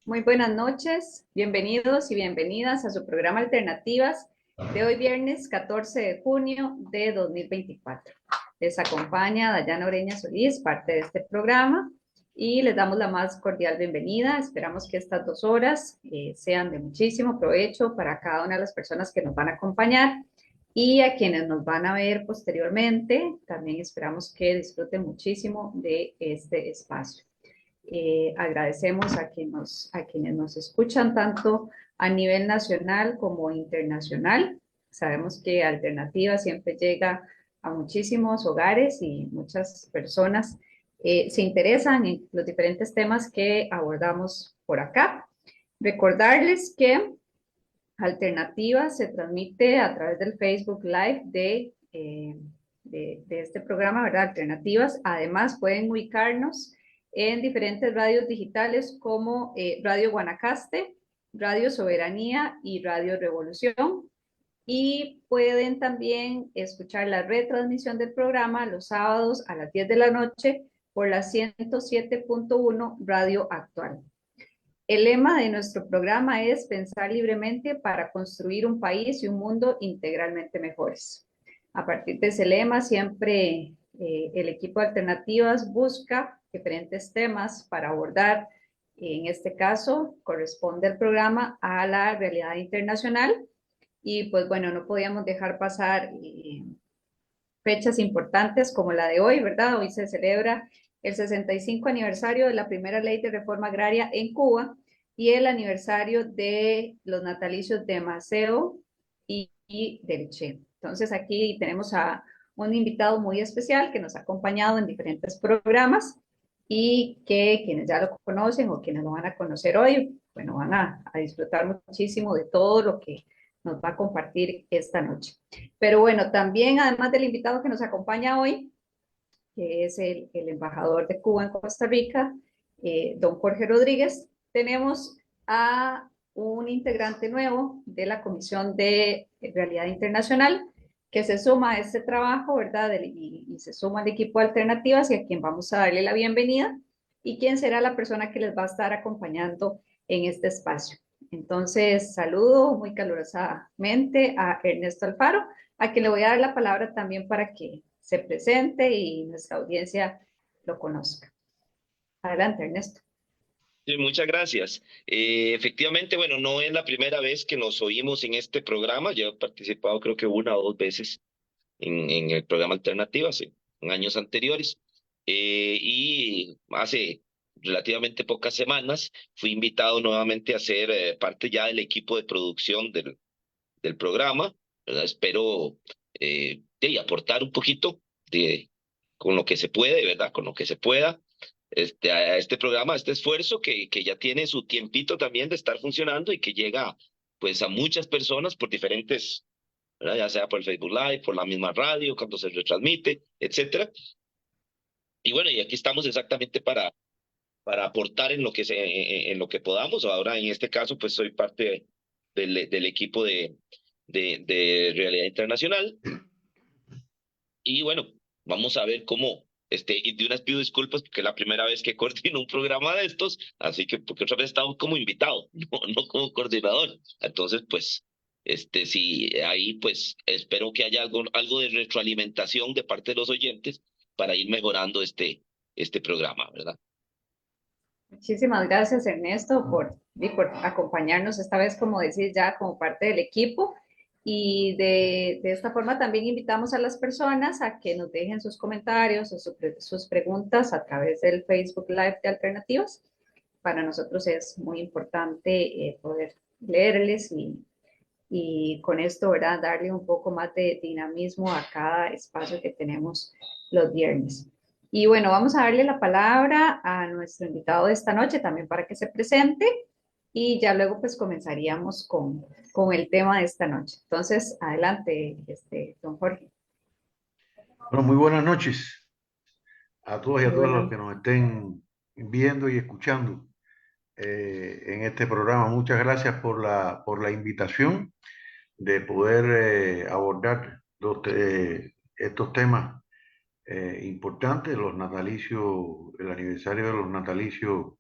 Muy buenas noches, bienvenidos y bienvenidas a su programa Alternativas de hoy viernes 14 de junio de 2024. Les acompaña Dayana Oreña Solís, parte de este programa, y les damos la más cordial bienvenida. Esperamos que estas 2 horas sean de muchísimo provecho para cada una de las personas que nos van a acompañar y a quienes nos van a ver posteriormente. También esperamos que disfruten muchísimo de este espacio. Agradecemos a quienes nos escuchan tanto a nivel nacional como internacional. Sabemos que Alternativa siempre llega a muchísimos hogares y muchas personas se interesan en los diferentes temas que abordamos por acá. Recordarles que Alternativa se transmite a través del Facebook Live de este programa, ¿verdad? Alternativas. Además, pueden ubicarnos en diferentes radios digitales como Radio Guanacaste, Radio Soberanía y Radio Revolución. Y pueden también escuchar la retransmisión del programa los sábados a las 10 de la noche por la 107.1 Radio Actual. El lema de nuestro programa es pensar libremente para construir un país y un mundo integralmente mejores. A partir de ese lema, siempre el equipo de Alternativas busca diferentes temas para abordar. En este caso, corresponde el programa a la realidad internacional y pues bueno, no podíamos dejar pasar fechas importantes como la de hoy, ¿verdad? Hoy se celebra el 65 aniversario de la primera ley de reforma agraria en Cuba y el aniversario de los natalicios de Maceo y del Che. Entonces aquí tenemos a un invitado muy especial que nos ha acompañado en diferentes programas y que quienes ya lo conocen o quienes lo van a conocer hoy, bueno, van a disfrutar muchísimo de todo lo que nos va a compartir esta noche. Pero bueno, también además del invitado que nos acompaña hoy, que es el embajador de Cuba en Costa Rica, don Jorge Rodríguez, tenemos a un integrante nuevo de la Comisión de Realidad Internacional que se suma a este trabajo, ¿verdad? Y se suma al equipo de Alternativas y a quien vamos a darle la bienvenida y quien será la persona que les va a estar acompañando en este espacio. Entonces, saludo muy calurosamente a Ernesto Alfaro, a quien le voy a dar la palabra también para que se presente y nuestra audiencia lo conozca. Adelante, Ernesto. Sí, muchas gracias. Efectivamente, bueno, no es la primera vez que nos oímos en este programa. Yo he participado creo que una o dos veces en el programa Alternativas en años anteriores. Y hace relativamente pocas semanas fui invitado nuevamente a ser parte ya del equipo de producción del programa, ¿verdad? Espero aportar un poquito de, con lo que se puede, ¿verdad? Con lo que se pueda a este programa, a este esfuerzo que ya tiene su tiempito también de estar funcionando y que llega pues a muchas personas por diferentes, ¿verdad? Ya sea por el Facebook Live, por la misma radio, cuando se retransmite, etcétera. Y bueno, y aquí estamos exactamente para aportar en lo que en lo que podamos. Ahora en este caso pues soy parte del equipo de Realidad Internacional. Y bueno, vamos a ver cómo, y de unas pido disculpas porque es la primera vez que coordino un programa de estos, así que porque otra vez he estado como invitado, no como coordinador. Entonces, pues, sí, ahí pues espero que haya algo de retroalimentación de parte de los oyentes para ir mejorando este programa, ¿verdad? Muchísimas gracias, Ernesto, por acompañarnos esta vez, como decís, ya como parte del equipo. Y de esta forma también invitamos a las personas a que nos dejen sus comentarios o sus preguntas a través del Facebook Live de Alternativas. Para nosotros es muy importante poder leerles y con esto, ¿verdad? Darle un poco más de dinamismo a cada espacio que tenemos los viernes. Y bueno, vamos a darle la palabra a nuestro invitado de esta noche también para que se presente y ya luego pues comenzaríamos con el tema de esta noche. Entonces, adelante, don Jorge. Bueno, muy buenas noches a todos y a Muy todas los buena. que nos estén viendo y escuchando en este programa. Muchas gracias por la invitación de poder abordar estos temas importantes, los natalicios, el aniversario de los natalicios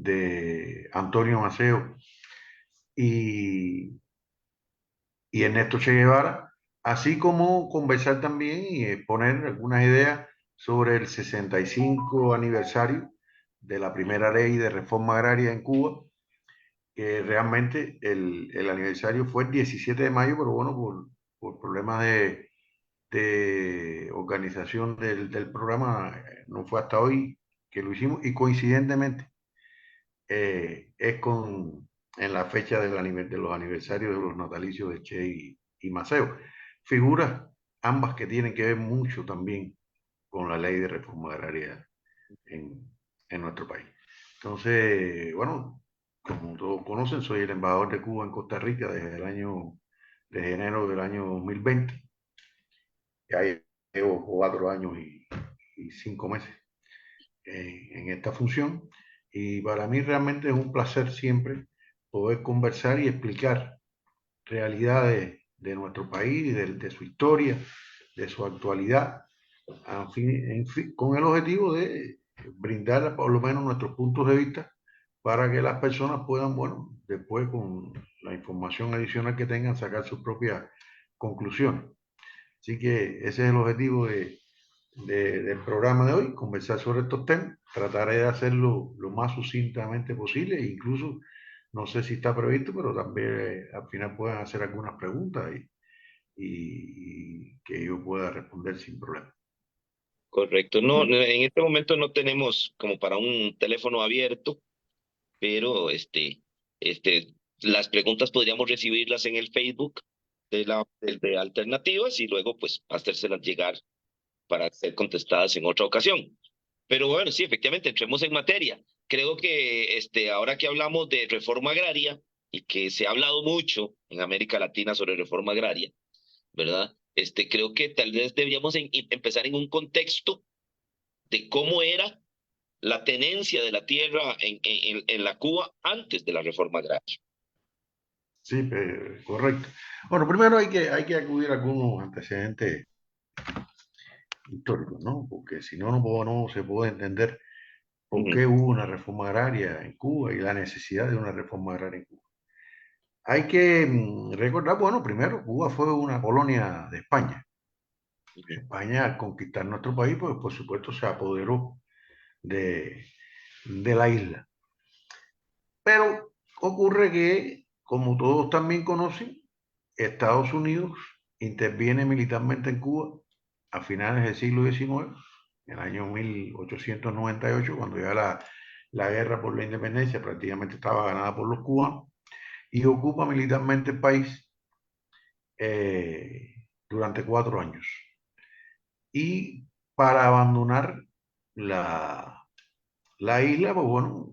de Antonio Maceo y, y Ernesto Che Guevara, así como conversar también y exponer algunas ideas sobre el 65 aniversario de la primera ley de reforma agraria en Cuba, que realmente el aniversario fue el 17 de mayo, pero bueno, por problemas de organización del programa, no fue hasta hoy que lo hicimos y coincidentemente es en la fecha de los aniversarios de los natalicios de Che y Maceo. Figuras ambas que tienen que ver mucho también con la ley de reforma agraria en, en nuestro país. Entonces, bueno, como todos conocen, soy el embajador de Cuba en Costa Rica desde enero del año 2020. Ya llevo 4 años y 5 meses en esta función. Y para mí realmente es un placer siempre poder conversar y explicar realidades de nuestro país, de su historia, de su actualidad, en fin, con el objetivo de brindar por lo menos nuestros puntos de vista para que las personas puedan, bueno, después con la información adicional que tengan, sacar sus propias conclusiones. Así que ese es el objetivo del programa de hoy, conversar sobre estos temas. Trataré de hacerlo lo más sucintamente posible, e incluso no sé si está previsto, pero también al final puedan hacer algunas preguntas y que yo pueda responder sin problema. Correcto. No, en este momento no tenemos como para un teléfono abierto, pero las preguntas podríamos recibirlas en el Facebook de Alternativas y luego pues hacérselas llegar para ser contestadas en otra ocasión. Pero bueno, sí, efectivamente, entremos en materia. Creo que ahora que hablamos de reforma agraria y que se ha hablado mucho en América Latina sobre reforma agraria, ¿verdad? Creo que tal vez deberíamos empezar en un contexto de cómo era la tenencia de la tierra en la Cuba antes de la reforma agraria. Sí, correcto. Bueno, primero hay que acudir a algunos antecedentes históricos, ¿no? Porque si no, no se puede entender por Ujú, qué hubo una reforma agraria en Cuba y la necesidad de una reforma agraria en Cuba. Hay que recordar, bueno, primero, Cuba fue una colonia de España. ujú. España, al conquistar nuestro país, pues por supuesto se apoderó de, de la isla. Pero ocurre que, como todos también conocen, Estados Unidos interviene militarmente en Cuba a finales del siglo XIX, en el año 1898, cuando ya la guerra por la independencia prácticamente estaba ganada por los cubanos, y ocupa militarmente el país durante 4 años. Y para abandonar la, la isla, pues bueno,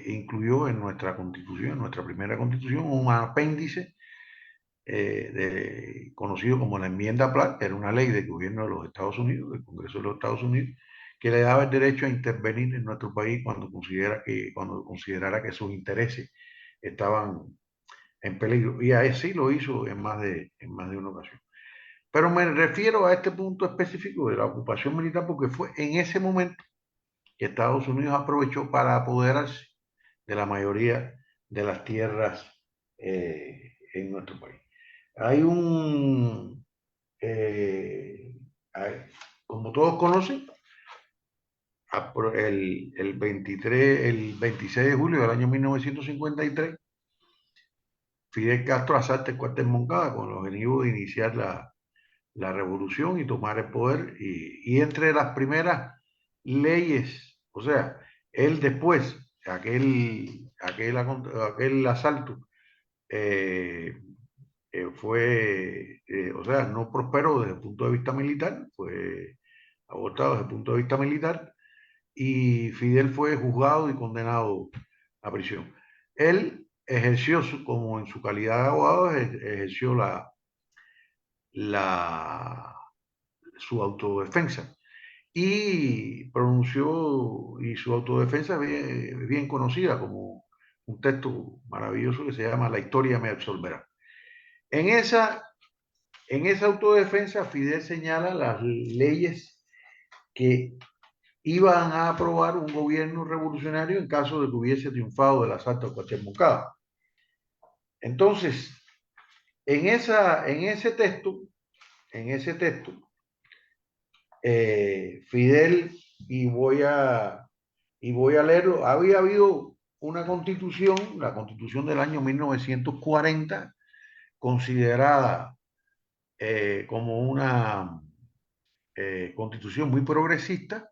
incluyó en nuestra constitución, en nuestra primera constitución, un apéndice conocido como la enmienda Platt, que era una ley del gobierno de los Estados Unidos, del Congreso de los Estados Unidos, que le daba el derecho a intervenir en nuestro país cuando considerara que sus intereses estaban en peligro. Y así lo hizo en más de una ocasión. Pero me refiero a este punto específico de la ocupación militar porque fue en ese momento que Estados Unidos aprovechó para apoderarse de la mayoría de las tierras en nuestro país. Hay eh, hay- como todos conocen, el 26 de julio del año 1953, Fidel Castro asalta el cuartel Moncada con el objetivo de iniciar la revolución y tomar el poder. Y entre las primeras leyes, o sea, él después, aquel asalto, eh, o sea, no prosperó desde el punto de vista militar, fue abortado desde el punto de vista militar y Fidel fue juzgado y condenado a prisión. Él ejerció, como en su calidad de abogado, ejerció la, su autodefensa y pronunció, y su autodefensa es bien conocida como un texto maravilloso que se llama La historia me absolverá. En esa, en esa autodefensa, Fidel señala las leyes que iban a aprobar un gobierno revolucionario en caso de que hubiese triunfado el asalto a Cuauhtémoc. Entonces, en ese texto, Fidel, y voy a leerlo, había habido una constitución, la constitución del año 1940, considerada como una constitución muy progresista,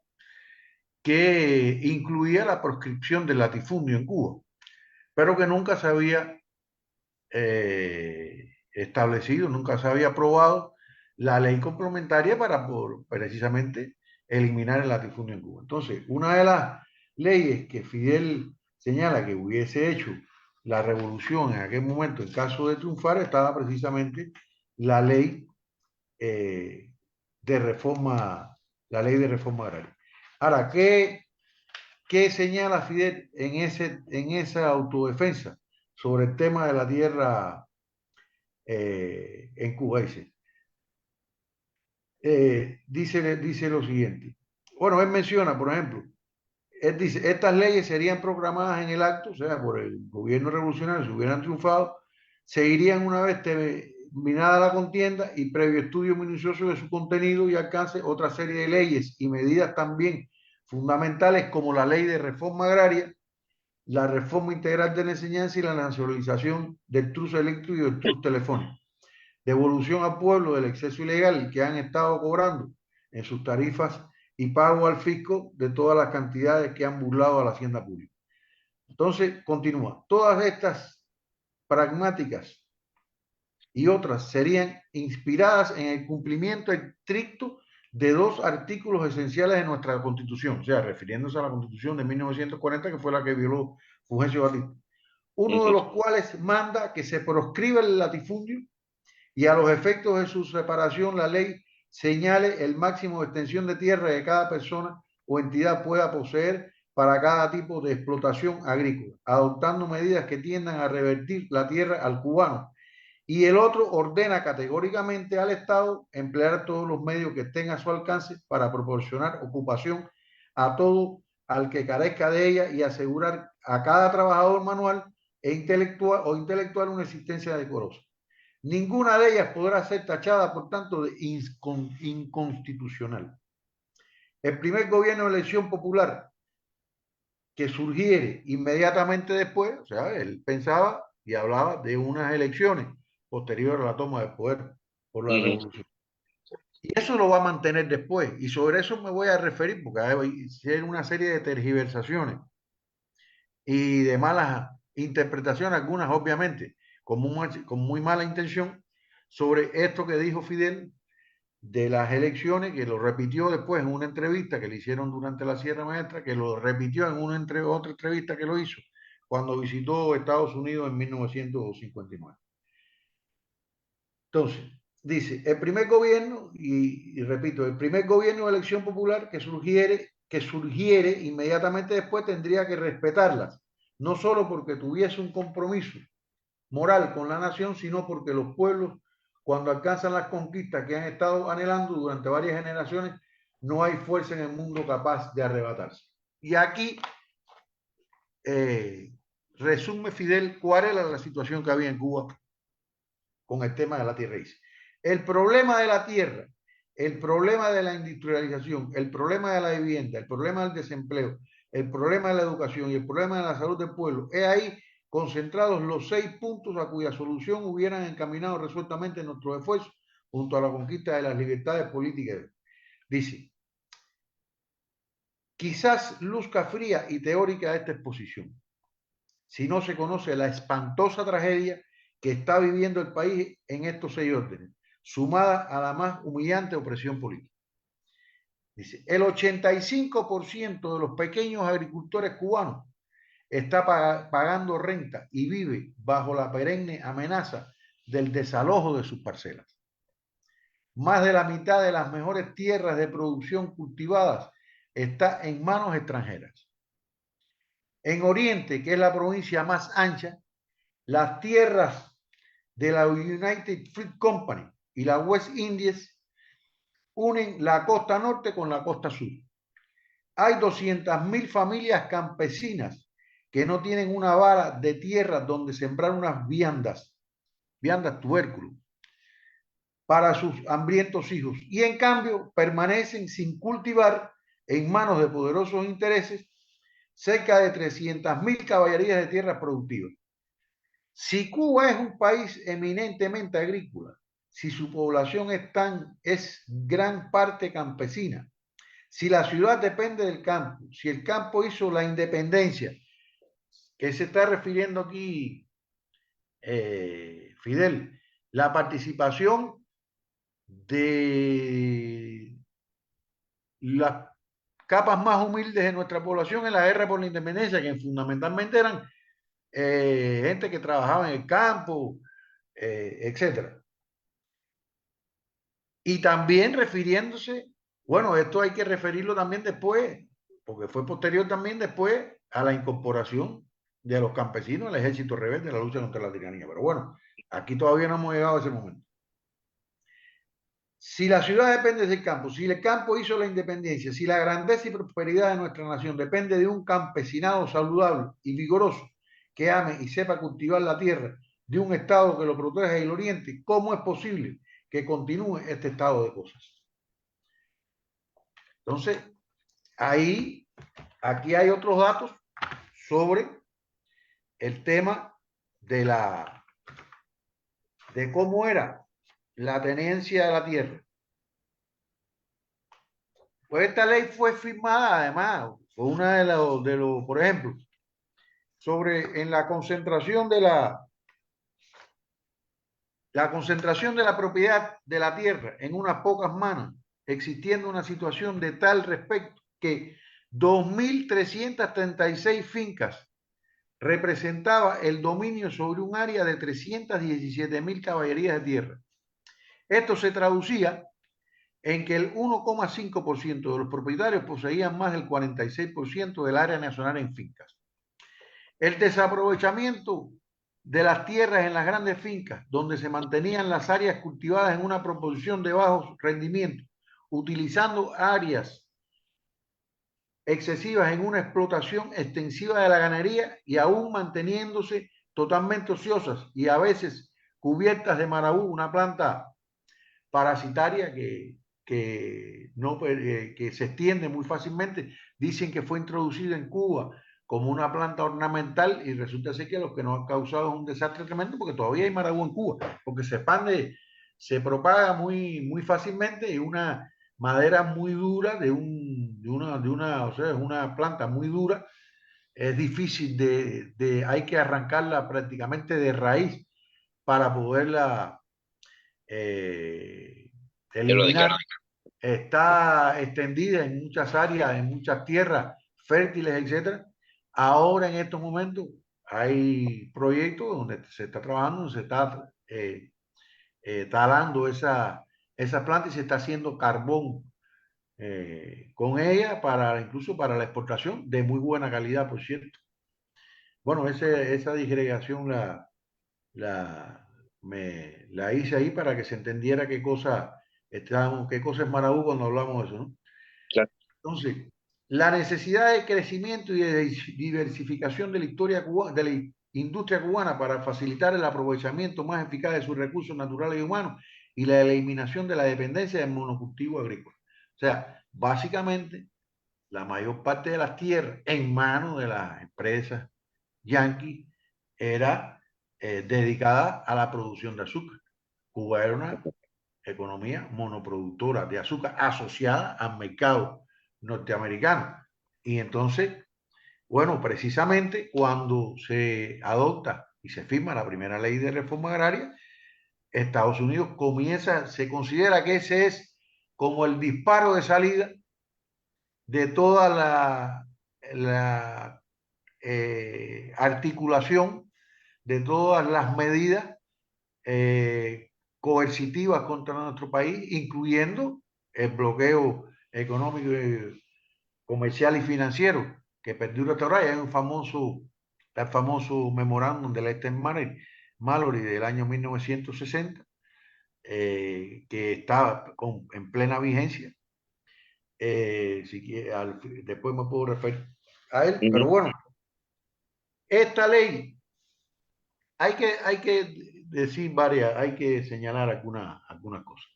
que incluía la proscripción del latifundio en Cuba, pero que nunca se había establecido, nunca se había aprobado la ley complementaria para precisamente eliminar el latifundio en Cuba. Entonces, una de las leyes que Fidel señala que hubiese hecho la revolución en aquel momento en caso de triunfar estaba precisamente la ley de reforma, la ley de reforma agraria. Ahora, ¿qué señala Fidel en esa autodefensa sobre el tema de la tierra en Cuba? Dice lo siguiente. Bueno, él menciona, por ejemplo, él dice, estas leyes serían proclamadas en el acto, o sea, por el gobierno revolucionario, si hubieran triunfado, seguirían una vez terminada la contienda y previo estudio minucioso de su contenido y alcance, otra serie de leyes y medidas también fundamentales como la ley de reforma agraria, la reforma integral de la enseñanza y la nacionalización del trust eléctrico y del trust telefónico, devolución al pueblo del exceso ilegal que han estado cobrando en sus tarifas y pago al fisco de todas las cantidades que han burlado a la hacienda pública. Entonces, continúa. Todas estas pragmáticas y otras serían inspiradas en el cumplimiento estricto de dos artículos esenciales de nuestra Constitución, o sea, refiriéndose a la Constitución de 1940, que fue la que violó Fulgencio Batista. Uno de los cuales manda que se proscriba el latifundio y a los efectos de su separación la ley señale el máximo de extensión de tierra que cada persona o entidad pueda poseer para cada tipo de explotación agrícola, adoptando medidas que tiendan a revertir la tierra al cubano. Y el otro ordena categóricamente al Estado emplear todos los medios que estén a su alcance para proporcionar ocupación a todo al que carezca de ella y asegurar a cada trabajador manual e intelectual una existencia decorosa. Ninguna de ellas podrá ser tachada, por tanto, de inconstitucional. El primer gobierno de elección popular que surgiere inmediatamente después, o sea, él pensaba y hablaba de unas elecciones posteriores a la toma del poder por la revolución. Y eso lo va a mantener después. Y sobre eso me voy a referir, porque hay una serie de tergiversaciones y de malas interpretaciones, algunas obviamente con muy mala intención, sobre esto que dijo Fidel de las elecciones, que lo repitió después en una entrevista que le hicieron durante la Sierra Maestra, que lo repitió en otra entrevista que lo hizo cuando visitó Estados Unidos en 1959. Entonces, dice, el primer gobierno, y repito, el primer gobierno de elección popular que surgiere inmediatamente después tendría que respetarlas, no solo porque tuviese un compromiso moral con la nación, sino porque los pueblos, cuando alcanzan las conquistas que han estado anhelando durante varias generaciones, no hay fuerza en el mundo capaz de arrebatarse. Y aquí resume Fidel cuál era la situación que había en Cuba con el tema de la tierra. El problema de la tierra, el problema de la industrialización, el problema de la vivienda, el problema del desempleo, el problema de la educación y el problema de la salud del pueblo, es ahí concentrados los 6 puntos a cuya solución hubieran encaminado resueltamente nuestros esfuerzos junto a la conquista de las libertades políticas. Dice, quizás luzca fría y teórica esta exposición, si no se conoce la espantosa tragedia que está viviendo el país en estos 6 órdenes, sumada a la más humillante opresión política. Dice, el 85% de los pequeños agricultores cubanos está pagando renta y vive bajo la perenne amenaza del desalojo de sus parcelas. Más de la mitad de las mejores tierras de producción cultivadas está en manos extranjeras. En Oriente, que es la provincia más ancha, las tierras de la United Fruit Company y la West Indies unen la costa norte con la costa sur. hay 200.000 familias campesinas que no tienen una vara de tierra donde sembrar unas viandas tubérculos, para sus hambrientos hijos, y en cambio permanecen sin cultivar en manos de poderosos intereses cerca de 300.000 caballerías de tierras productivas. Si Cuba es un país eminentemente agrícola, si su población es gran parte campesina, si la ciudad depende del campo, si el campo hizo la independencia, que se está refiriendo aquí Fidel, la participación de las capas más humildes de nuestra población en la guerra por la independencia, que fundamentalmente eran gente que trabajaba en el campo, etcétera. Y también refiriéndose, bueno, esto hay que referirlo también después, porque fue posterior también después a la incorporación de los campesinos al ejército rebelde, la lucha contra la tiranía. Pero bueno, aquí todavía no hemos llegado a ese momento. Si la ciudad depende del campo, si el campo hizo la independencia, si la grandeza y prosperidad de nuestra nación depende de un campesinado saludable y vigoroso que ame y sepa cultivar la tierra, de un Estado que lo proteja y lo oriente, ¿cómo es posible que continúe este estado de cosas? Entonces, aquí hay otros datos sobre el tema de cómo era la tenencia de la tierra. Pues esta ley fue firmada, además, fue una de los, por ejemplo, en la concentración concentración de la propiedad de la tierra en unas pocas manos, existiendo una situación de tal respecto que 2.336 fincas representaba el dominio sobre un área de 317.000 caballerías de tierra. Esto se traducía en que el 1,5% de los propietarios poseían más del 46% del área nacional en fincas. El desaprovechamiento de las tierras en las grandes fincas, donde se mantenían las áreas cultivadas en una proporción de bajos rendimientos, utilizando áreas excesivas en una explotación extensiva de la ganadería y aún manteniéndose totalmente ociosas y a veces cubiertas de marabú, una planta parasitaria que se extiende muy fácilmente. Dicen que fue introducida en Cuba como una planta ornamental y resulta ser que lo que nos ha causado es un desastre tremendo porque todavía hay marabú en Cuba, porque se expande, se propaga muy fácilmente y una madera muy dura o sea, es una planta muy dura, es difícil hay que arrancarla prácticamente de raíz para poderla eliminar. Está extendida en muchas áreas, en muchas tierras fértiles, etcétera. Ahora en estos momentos hay proyectos donde se está trabajando, se está talando esa planta y se está haciendo carbón con ella incluso para la exportación de muy buena calidad, por cierto. Bueno, esa disgregación la hice ahí para que se entendiera qué cosa es Marabú cuando hablamos de eso, ¿no? Claro. Entonces, la necesidad de crecimiento y de diversificación de de la industria cubana para facilitar el aprovechamiento más eficaz de sus recursos naturales y humanos y la eliminación de la dependencia del monocultivo agrícola. O sea, básicamente, la mayor parte de las tierras en manos de las empresas yanquis era dedicada a la producción de azúcar. Cuba era una economía monoproductora de azúcar asociada al mercado norteamericano. Y entonces, bueno, precisamente cuando se adopta y se firma la primera ley de reforma agraria, Estados Unidos se considera que ese es como el disparo de salida de toda la articulación de todas las medidas coercitivas contra nuestro país, incluyendo el bloqueo económico, comercial y financiero que perdura hasta ahora. Hay el famoso memorándum de Lester Mallory del año 1960, que está en plena vigencia. después me puedo referir a él, pero Ujú. bueno, esta ley hay que decir varias, hay que señalar algunas cosas.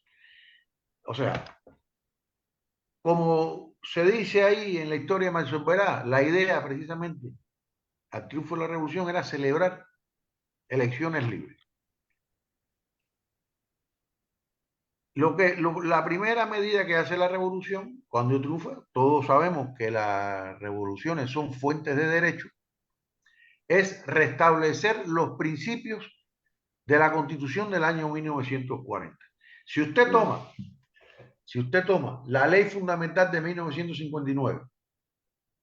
O sea, como se dice ahí en la historia de Manso Verá, la idea precisamente al triunfo de la revolución era celebrar elecciones libres. La primera medida que hace la revolución, cuando triunfa, todos sabemos que las revoluciones son fuentes de derecho, es restablecer los principios de la Constitución del año 1940. Si usted toma, si usted toma la ley fundamental de 1959,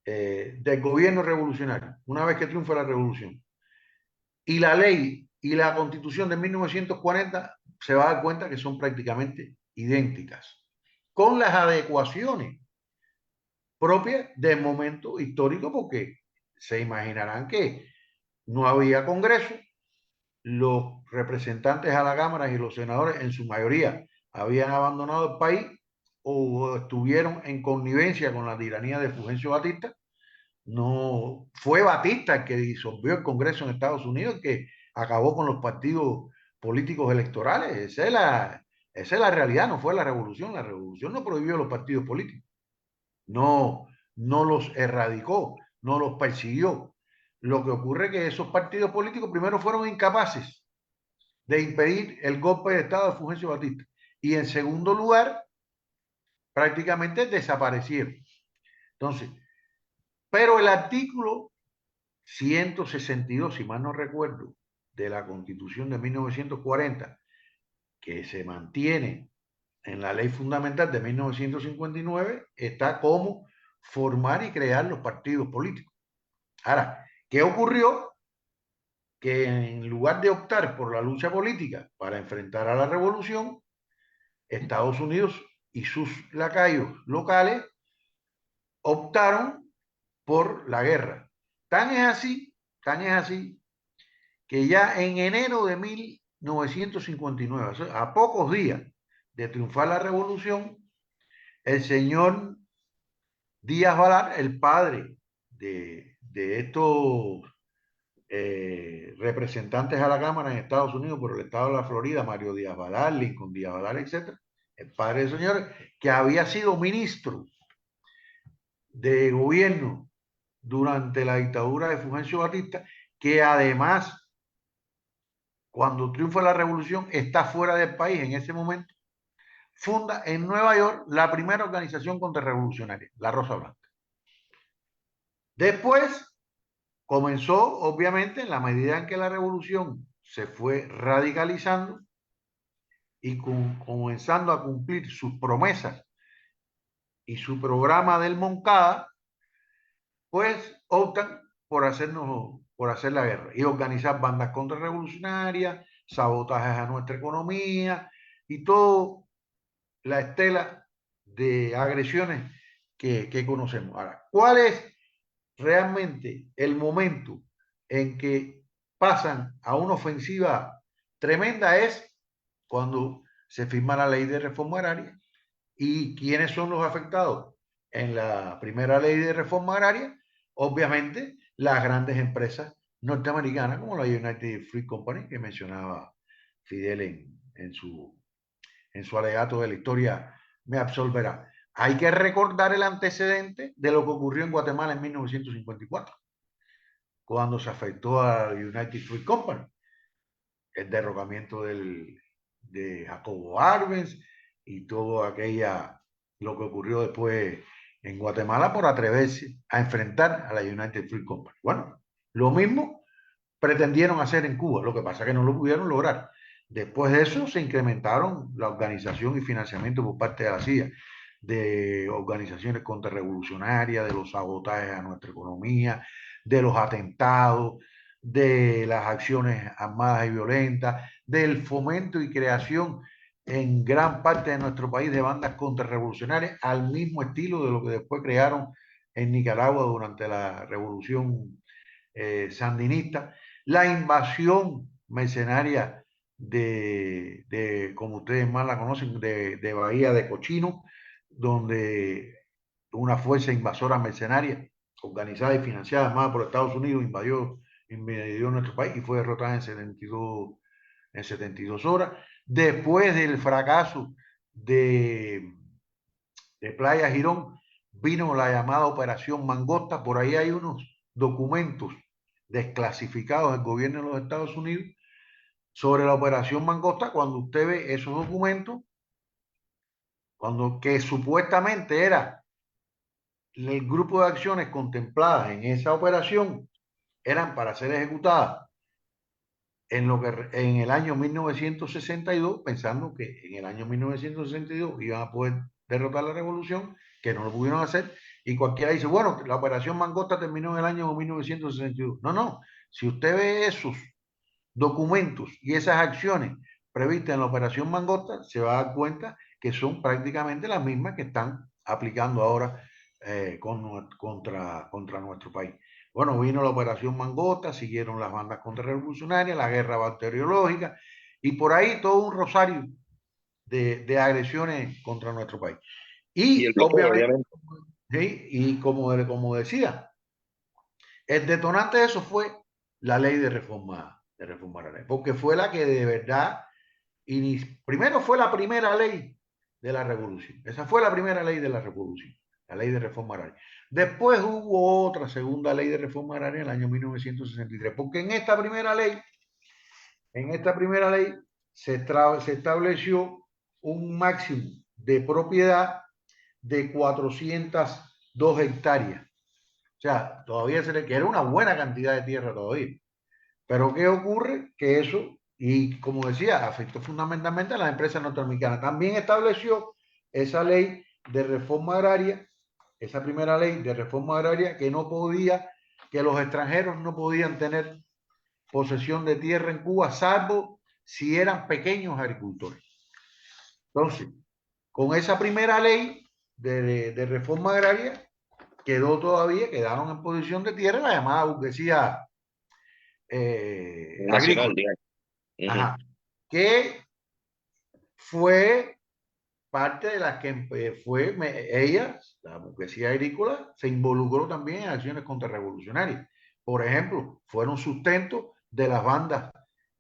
del gobierno revolucionario, una vez que triunfa la revolución, y la ley y la constitución de 1940, se va a dar cuenta que son prácticamente idénticas, con las adecuaciones propias del momento histórico, porque se imaginarán que no había Congreso, los representantes a la Cámara y los senadores en su mayoría habían abandonado el país o estuvieron en connivencia con la tiranía de Fulgencio Batista. No fue Batista el que disolvió el Congreso en Estados Unidos, el que acabó con los partidos políticos electorales. Esa es la realidad, no fue la revolución. La revolución no prohibió los partidos políticos, no, no los erradicó, no los persiguió. Lo que ocurre es que esos partidos políticos primero fueron incapaces de impedir el golpe de Estado de Fulgencio Batista y en segundo lugar prácticamente desaparecieron. Entonces, pero el artículo 162, si mal no recuerdo, de la Constitución de 1940, que se mantiene en la Ley Fundamental de 1959, está como formar y crear los partidos políticos. Ahora, ¿qué ocurrió? Que en lugar de optar por la lucha política para enfrentar a la revolución, Estados Unidos y sus lacayos locales optaron por la guerra. Tan es así, que ya en enero de 1959, a pocos días de triunfar la revolución, el señor Díaz Balart, el padre de estos representantes a la Cámara en Estados Unidos por el estado de la Florida, Mario Díaz Balart, Lincoln Díaz Balart, etc., el padre del señor, que había sido ministro de gobierno durante la dictadura de Fulgencio Batista, que además, cuando triunfa la revolución, está fuera del país en ese momento, funda en Nueva York la primera organización contrarrevolucionaria, la Rosa Blanca. Después comenzó, obviamente, en la medida en que la revolución se fue radicalizando y comenzando a cumplir sus promesas y su programa del Moncada, pues optan por hacer la guerra y organizar bandas contrarrevolucionarias, sabotajes a nuestra economía y toda la estela de agresiones que conocemos. Ahora, ¿cuál es realmente el momento en que pasan a una ofensiva tremenda? Es cuando se firma la ley de reforma agraria. ¿Y quiénes son los afectados en la primera ley de reforma agraria? Obviamente, las grandes empresas norteamericanas como la United Fruit Company, que mencionaba Fidel en su alegato de la historia, me absolverá. Hay que recordar el antecedente de lo que ocurrió en Guatemala en 1954, cuando se afectó a United Fruit Company, el derrocamiento de Jacobo Arbenz y todo aquella, lo que ocurrió después en Guatemala por atreverse a enfrentar a la United Fruit Company. Bueno, lo mismo pretendieron hacer en Cuba, lo que pasa es que no lo pudieron lograr. Después de eso se incrementaron la organización y financiamiento por parte de la CIA de organizaciones contrarrevolucionarias, de los sabotajes a nuestra economía, de los atentados, de las acciones armadas y violentas, del fomento y creación en gran parte de nuestro país de bandas contrarrevolucionarias, al mismo estilo de lo que después crearon en Nicaragua durante la revolución sandinista, la invasión mercenaria como ustedes más la conocen, de Bahía de Cochino, donde una fuerza invasora mercenaria, organizada y financiada más por Estados Unidos, invadió nuestro país y fue derrotada en 72 horas. Después del fracaso de, de Playa Girón, vino la llamada Operación Mangosta. Por ahí hay unos documentos desclasificados del gobierno de los Estados Unidos sobre la Operación Mangosta. Cuando usted ve esos documentos, que supuestamente era el grupo de acciones contempladas en esa operación, eran para ser ejecutadas en el año 1962, pensando que en el año 1962 iban a poder derrotar la revolución, que no lo pudieron hacer, y cualquiera dice, bueno, la operación Mangosta terminó en el año 1962. No, no, si usted ve esos documentos y esas acciones previstas en la operación Mangosta, se va a dar cuenta que son prácticamente las mismas que están aplicando ahora contra nuestro país. Bueno, vino la operación Mangosta, siguieron las bandas contrarrevolucionarias, la guerra bacteriológica y por ahí todo un rosario de agresiones contra nuestro país. Y el Y bloqueo, obviamente, obviamente. ¿sí? Y como decía, el detonante de eso fue la ley de reforma agraria, porque fue la que de verdad, primero fue la primera ley de la revolución, esa fue la primera ley de la revolución, la ley de reforma agraria. Después hubo otra segunda ley de reforma agraria en el año 1963, porque en esta primera ley se estableció un máximo de propiedad de 402 hectáreas. O sea, todavía que era una buena cantidad de tierra todavía. Pero ¿qué ocurre? Que eso, y como decía, afectó fundamentalmente a las empresas norteamericanas. También estableció esa ley de reforma agraria, esa primera ley de reforma agraria, que los extranjeros no podían tener posesión de tierra en Cuba, salvo si eran pequeños agricultores. Entonces, con esa primera ley de reforma agraria, quedaron en posición de tierra la llamada burguesía Nacional, agrícola. digamos. Ajá. Que fue parte de las que ella, la burguesía agrícola, se involucró también en acciones contrarrevolucionarias. Por ejemplo, fueron sustento de las bandas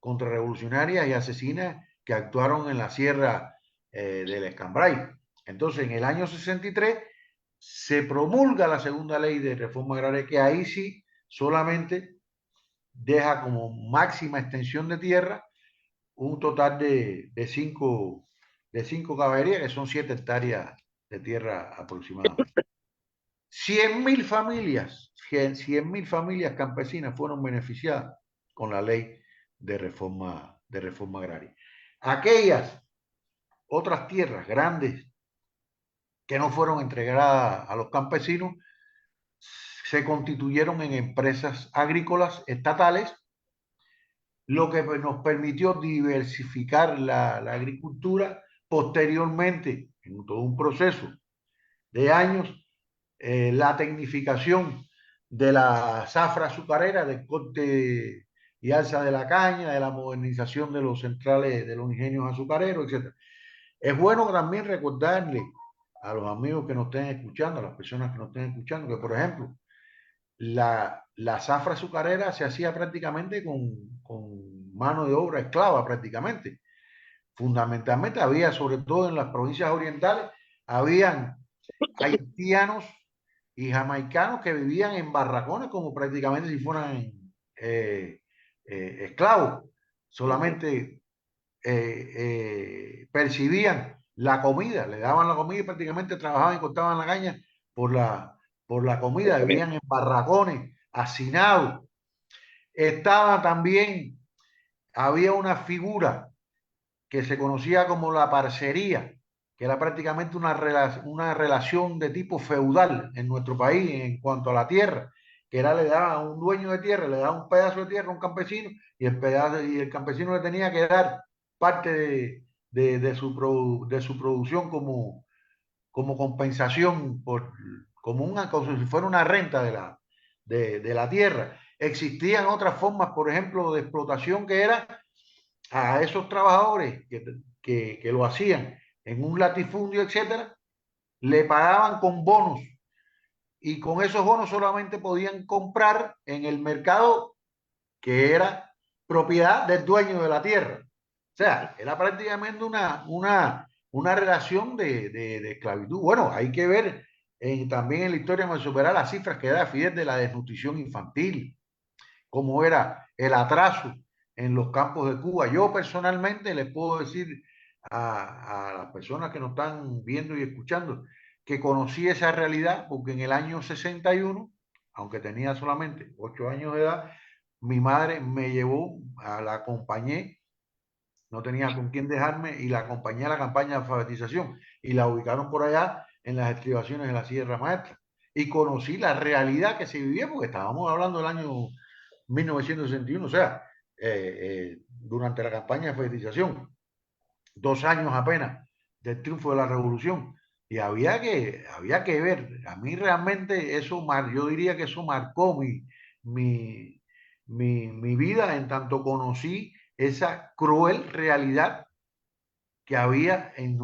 contrarrevolucionarias y asesinas que actuaron en la sierra del Escambray. Entonces, en el año 63 se promulga la segunda ley de reforma agraria, que ahí sí solamente deja como máxima extensión de tierra un total de cinco caballerías, que son 7 hectáreas de tierra aproximadamente. 100.000 familias, 100.000 familias campesinas fueron beneficiadas con la ley de reforma agraria. Aquellas otras tierras grandes que no fueron entregadas a los campesinos se constituyeron en empresas agrícolas estatales, lo que nos permitió diversificar la agricultura. Posteriormente, en todo un proceso de años, la tecnificación de la zafra azucarera, del corte y alza de la caña, de la modernización de los centrales, de los ingenios azucareros, etc. Es bueno también recordarle a los amigos que nos estén escuchando, a las personas que nos estén escuchando, que por ejemplo, la zafra azucarera se hacía prácticamente con mano de obra esclava prácticamente. Fundamentalmente había, sobre todo en las provincias orientales, habían haitianos y jamaicanos que vivían en barracones como prácticamente si fueran esclavos. Solamente percibían la comida, le daban la comida y prácticamente trabajaban y cortaban la caña por la comida, vivían en barracones, hacinados. Estaba también, había una figura que se conocía como la parcería, que era prácticamente una relación de tipo feudal en nuestro país en cuanto a la tierra, que era le daba a un dueño de tierra, le daba un pedazo de tierra a un campesino y el campesino le tenía que dar parte de su producción como compensación, como si fuera una renta de la tierra. Existían otras formas, por ejemplo, de explotación que era a esos trabajadores que lo hacían en un latifundio, etcétera, le pagaban con bonos y con esos bonos solamente podían comprar en el mercado que era propiedad del dueño de la tierra. O sea, era prácticamente una relación de esclavitud. Bueno, hay que ver también en la historia de superar las cifras que da Fidel de la desnutrición infantil, cómo era el atraso en los campos de Cuba. Yo personalmente les puedo decir a las personas que nos están viendo y escuchando que conocí esa realidad porque en el año 61, aunque tenía solamente 8 años de edad, mi madre me llevó, la acompañé, no tenía con quién dejarme y la acompañé a la campaña de alfabetización y la ubicaron por allá en las estribaciones de la Sierra Maestra. Y conocí la realidad que se vivía porque estábamos hablando del año 1961, o sea, durante la campaña de alfabetización, 2 años apenas del triunfo de la revolución. Y había que ver, a mí realmente eso, yo diría que eso marcó mi, mi vida en tanto conocí esa cruel realidad que había en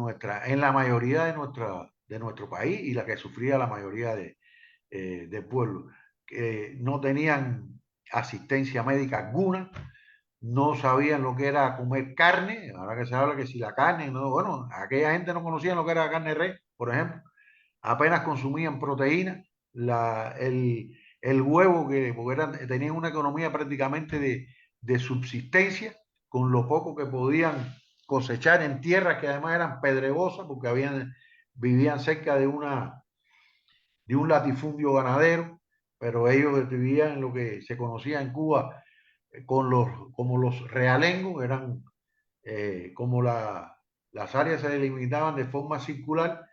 la mayoría de nuestro país y la que sufría la mayoría de pueblos. Que no tenían asistencia médica alguna, no sabían lo que era comer carne, ahora que se habla que si la carne, no, bueno, aquella gente no conocía lo que era la carne de res, por ejemplo, apenas consumían proteína, el huevo, porque tenían una economía prácticamente de subsistencia, con lo poco que podían cosechar en tierras que además eran pedregosas, porque vivían cerca de un latifundio ganadero, pero ellos vivían en lo que se conocía en Cuba como los realengos, eran como las áreas se delimitaban de forma circular,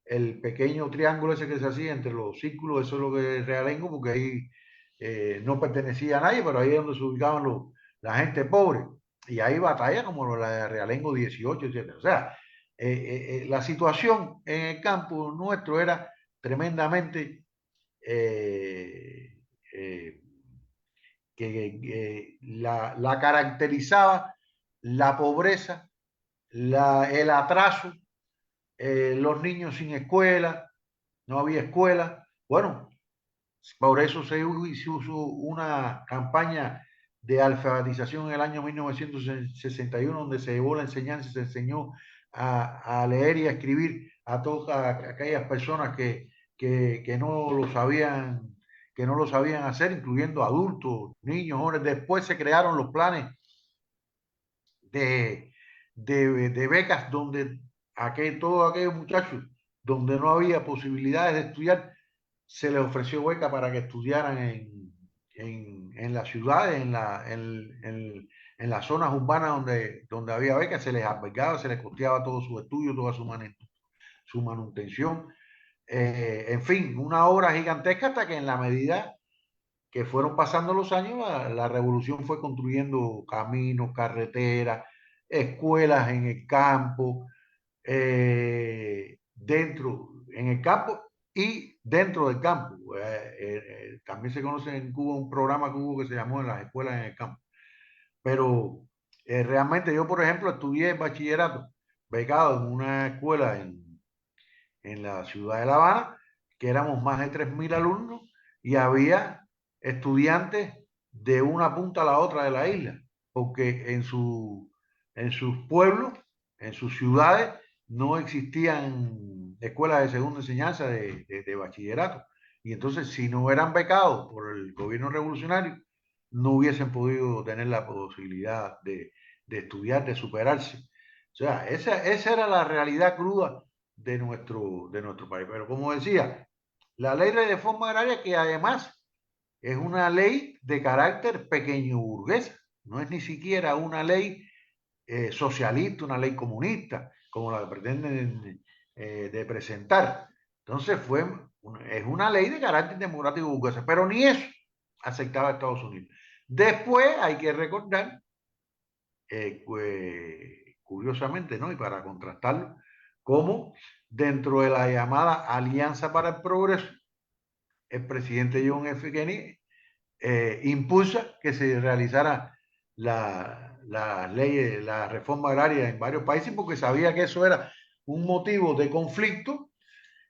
el pequeño triángulo ese que se hacía entre los círculos, eso es lo que es realengo, porque ahí no pertenecía a nadie, pero ahí es donde se ubicaban la gente pobre. Y hay batallas como la de Realengo 18, etc. O sea, la situación en el campo nuestro era tremendamente eh, eh, que la caracterizaba la pobreza, el atraso, los niños sin escuela, no había escuela. Bueno, por eso se hizo una campaña de alfabetización en el año 1961, donde se llevó la enseñanza, se enseñó a leer y a escribir a todas aquellas personas que no lo sabían, que no lo sabían hacer, incluyendo adultos, niños, jóvenes. Después se crearon los planes de, de becas donde todos aquellos muchachos donde no había posibilidades de estudiar, se les ofreció beca para que estudiaran en las ciudades, en las zonas urbanas donde había becas, se les albergaba, se les costeaba todo su estudio, toda su manutención. En fin, una obra gigantesca hasta que en la medida que fueron pasando los años, la revolución fue construyendo caminos, carreteras, escuelas en el campo, en el campo y dentro del campo. También se conoce en Cuba un programa que hubo que se llamó en las escuelas en el campo. Pero realmente yo, por ejemplo, estudié bachillerato becado en una escuela en la ciudad de La Habana, que éramos más de 3.000 alumnos y había estudiantes de una punta a la otra de la isla, porque en sus pueblos, en sus ciudades, no existían escuelas de segunda enseñanza de bachillerato. Y entonces, si no eran becados por el gobierno revolucionario, no hubiesen podido tener la posibilidad de estudiar, de superarse. O sea, esa era la realidad cruda de nuestro país. Pero como decía, la ley de reforma agraria, que además es una ley de carácter pequeño burguesa, no es ni siquiera una ley socialista, una ley comunista, como la que pretenden de presentar. Entonces es una ley de carácter democrático burguesa, pero ni eso aceptaba Estados Unidos. Después hay que recordar, curiosamente, ¿no? Y para contrastarlo, cómo dentro de la llamada Alianza para el Progreso, el presidente John F. Kennedy impulsa que se realizara la ley, la reforma agraria en varios países porque sabía que eso era un motivo de conflicto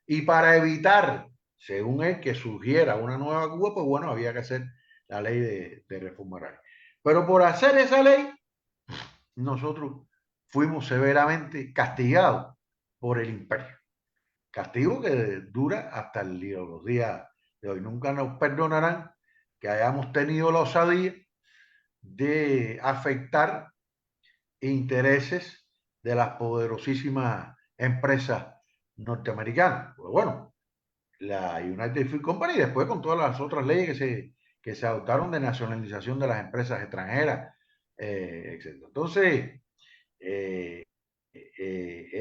y para evitar según él, que surgiera una nueva Cuba, pues bueno, había que hacer la ley de reforma agraria. Pero por hacer esa ley, nosotros fuimos severamente castigados por el imperio. Castigo que dura hasta los días de hoy. Nunca nos perdonarán que hayamos tenido la osadía de afectar intereses de las poderosísimas empresas norteamericanas. Pues bueno, la United Fruit Company, después con todas las otras leyes que se adoptaron de nacionalización de las empresas extranjeras, etc. Entonces, es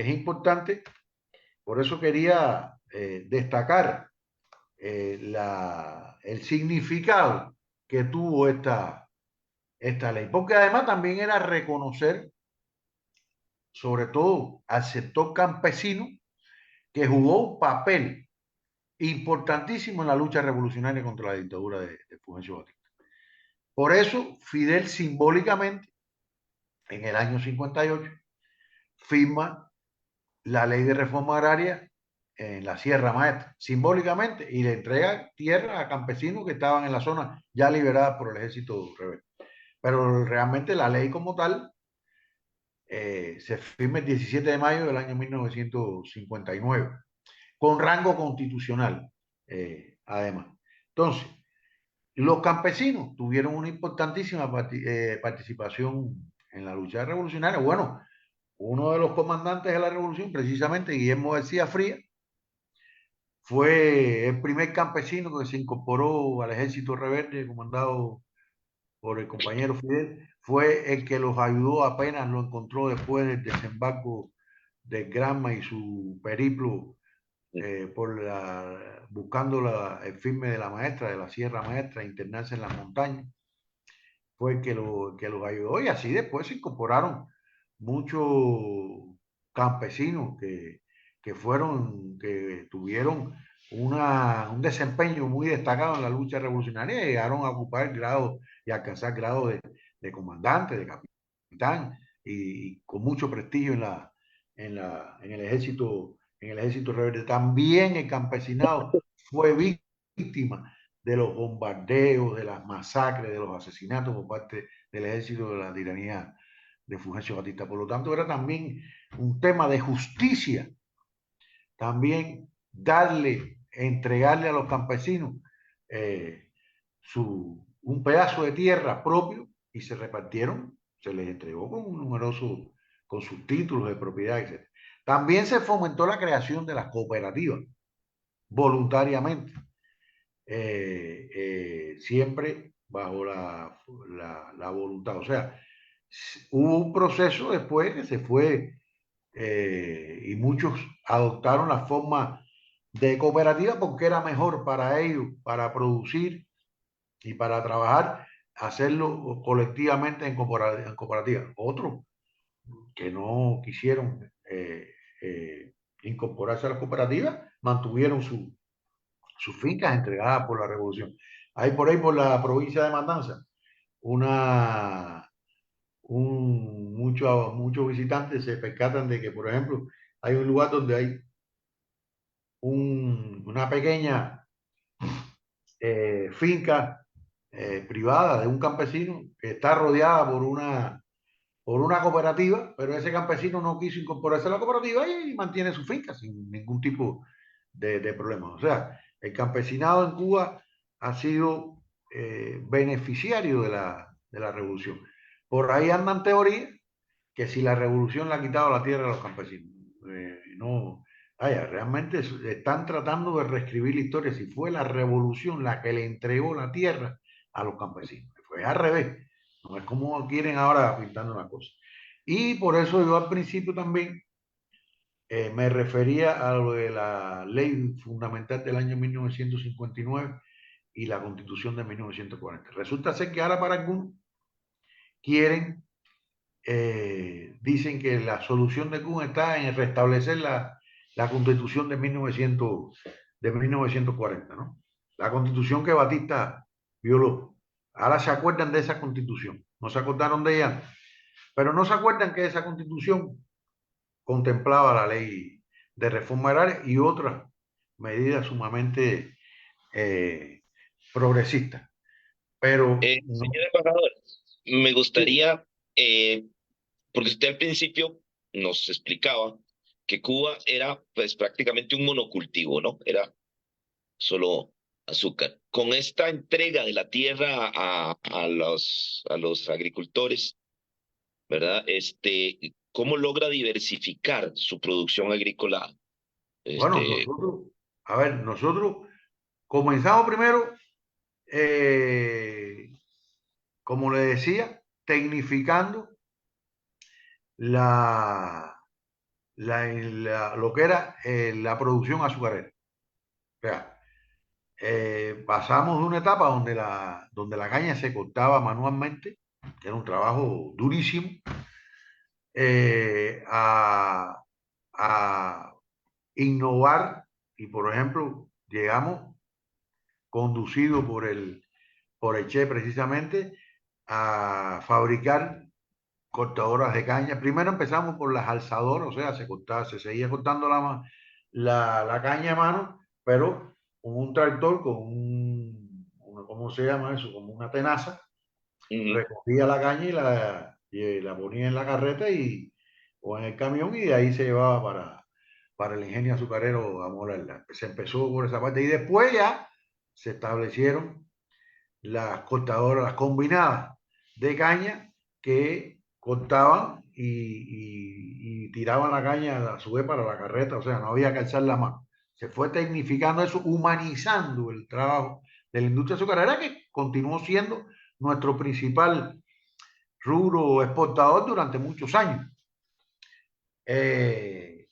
importante, por eso quería destacar el significado que tuvo esta ley, porque además también era reconocer, sobre todo al sector campesino, que jugó un papel importantísimo en la lucha revolucionaria contra la dictadura de Fulgencio Batista. Por eso, Fidel simbólicamente, en el año 58, firma la ley de reforma agraria en la Sierra Maestra, simbólicamente, y le entrega tierra a campesinos que estaban en la zona ya liberadas por el ejército rebelde. Pero realmente la ley como tal se firma el 17 de mayo del año 1959, con rango constitucional, además. Entonces, los campesinos tuvieron una importantísima participación en la lucha revolucionaria. Bueno, uno de los comandantes de la revolución, precisamente Guillermo García Frías, fue el primer campesino que se incorporó al ejército rebelde comandado por el compañero Fidel, fue el que los ayudó apenas lo encontró después del desembarco de Granma y su periplo buscando el firme de la maestra, de la Sierra Maestra, internarse en las montañas. Fue el que los ayudó, y así después se incorporaron muchos campesinos que tuvieron un desempeño muy destacado en la lucha revolucionaria y llegaron a ocupar grados y a alcanzar grados de comandante, de capitán, y con mucho prestigio en el ejército rebelde. También el campesinado fue víctima de los bombardeos, de las masacres, de los asesinatos por parte del ejército de la tiranía de Fulgencio Batista. Por lo tanto, era también un tema de justicia, también entregarle a los campesinos un pedazo de tierra propio, y se repartieron, se les entregó con sus títulos de propiedad, etc. También se fomentó la creación de las cooperativas voluntariamente, siempre bajo la voluntad. O sea, hubo un proceso después que se fue y muchos adoptaron la forma de cooperativa porque era mejor para ellos, para producir y para trabajar, hacerlo colectivamente en cooperativa. Otros que no quisieron incorporarse a las cooperativas mantuvieron sus fincas entregadas por la revolución. Hay por ahí, por la provincia de Matanza, muchos visitantes se percatan de que, por ejemplo, hay un lugar donde hay una pequeña finca privada de un campesino que está rodeada por una cooperativa, pero ese campesino no quiso incorporarse a la cooperativa y mantiene su finca sin ningún tipo de problema. O sea, el campesinado en Cuba ha sido beneficiario de la revolución. Por ahí andan teorías que si la revolución le ha quitado la tierra a los campesinos. No, vaya, realmente están tratando de reescribir la historia. Si fue la revolución la que le entregó la tierra a los campesinos. Fue al revés. No es como quieren ahora pintando la cosa. Y por eso yo al principio también me refería a lo de la ley fundamental del año 1959 y la constitución de 1940. Resulta ser que ahora para algunos quieren, dicen que la solución de Cuba está en restablecer la constitución de 1940, ¿no? La constitución que Batista violó. Ahora se acuerdan de esa constitución, no se acordaron de ella, pero no se acuerdan que esa constitución contemplaba la ley de reforma agraria y otras medidas sumamente progresistas. Pero no, Señor embajador, me sí, gustaría, porque usted al principio nos explicaba que Cuba era pues prácticamente un monocultivo, ¿no? Era solo azúcar. Con esta entrega de la tierra a los agricultores, ¿verdad? ¿Cómo logra diversificar su producción agrícola? bueno, nosotros, a ver, nosotros comenzamos primero, eh, como le decía, tecnificando la, lo que era la producción azucarera. O sea, pasamos de una etapa donde la caña se cortaba manualmente, que era un trabajo durísimo, a, a innovar y, por ejemplo, llegamos, conducido por el Che precisamente, a fabricar cortadoras de caña. Primero empezamos por las alzadoras, o sea, se seguía cortando la caña a mano, pero con un tractor, ¿cómo se llama eso? Como una tenaza, Ujú, recogía la caña y la ponía en la carreta o en el camión y de ahí se llevaba para el ingenio azucarero a molerla. Se empezó por esa parte y después ya se establecieron las cortadoras, las combinadas de caña que cortaban y tiraban la caña a su vez para la carreta, o sea, no había que alzar la mano. Se fue tecnificando eso, humanizando el trabajo de la industria azucarera, que continuó siendo nuestro principal rubro exportador durante muchos años. Eh,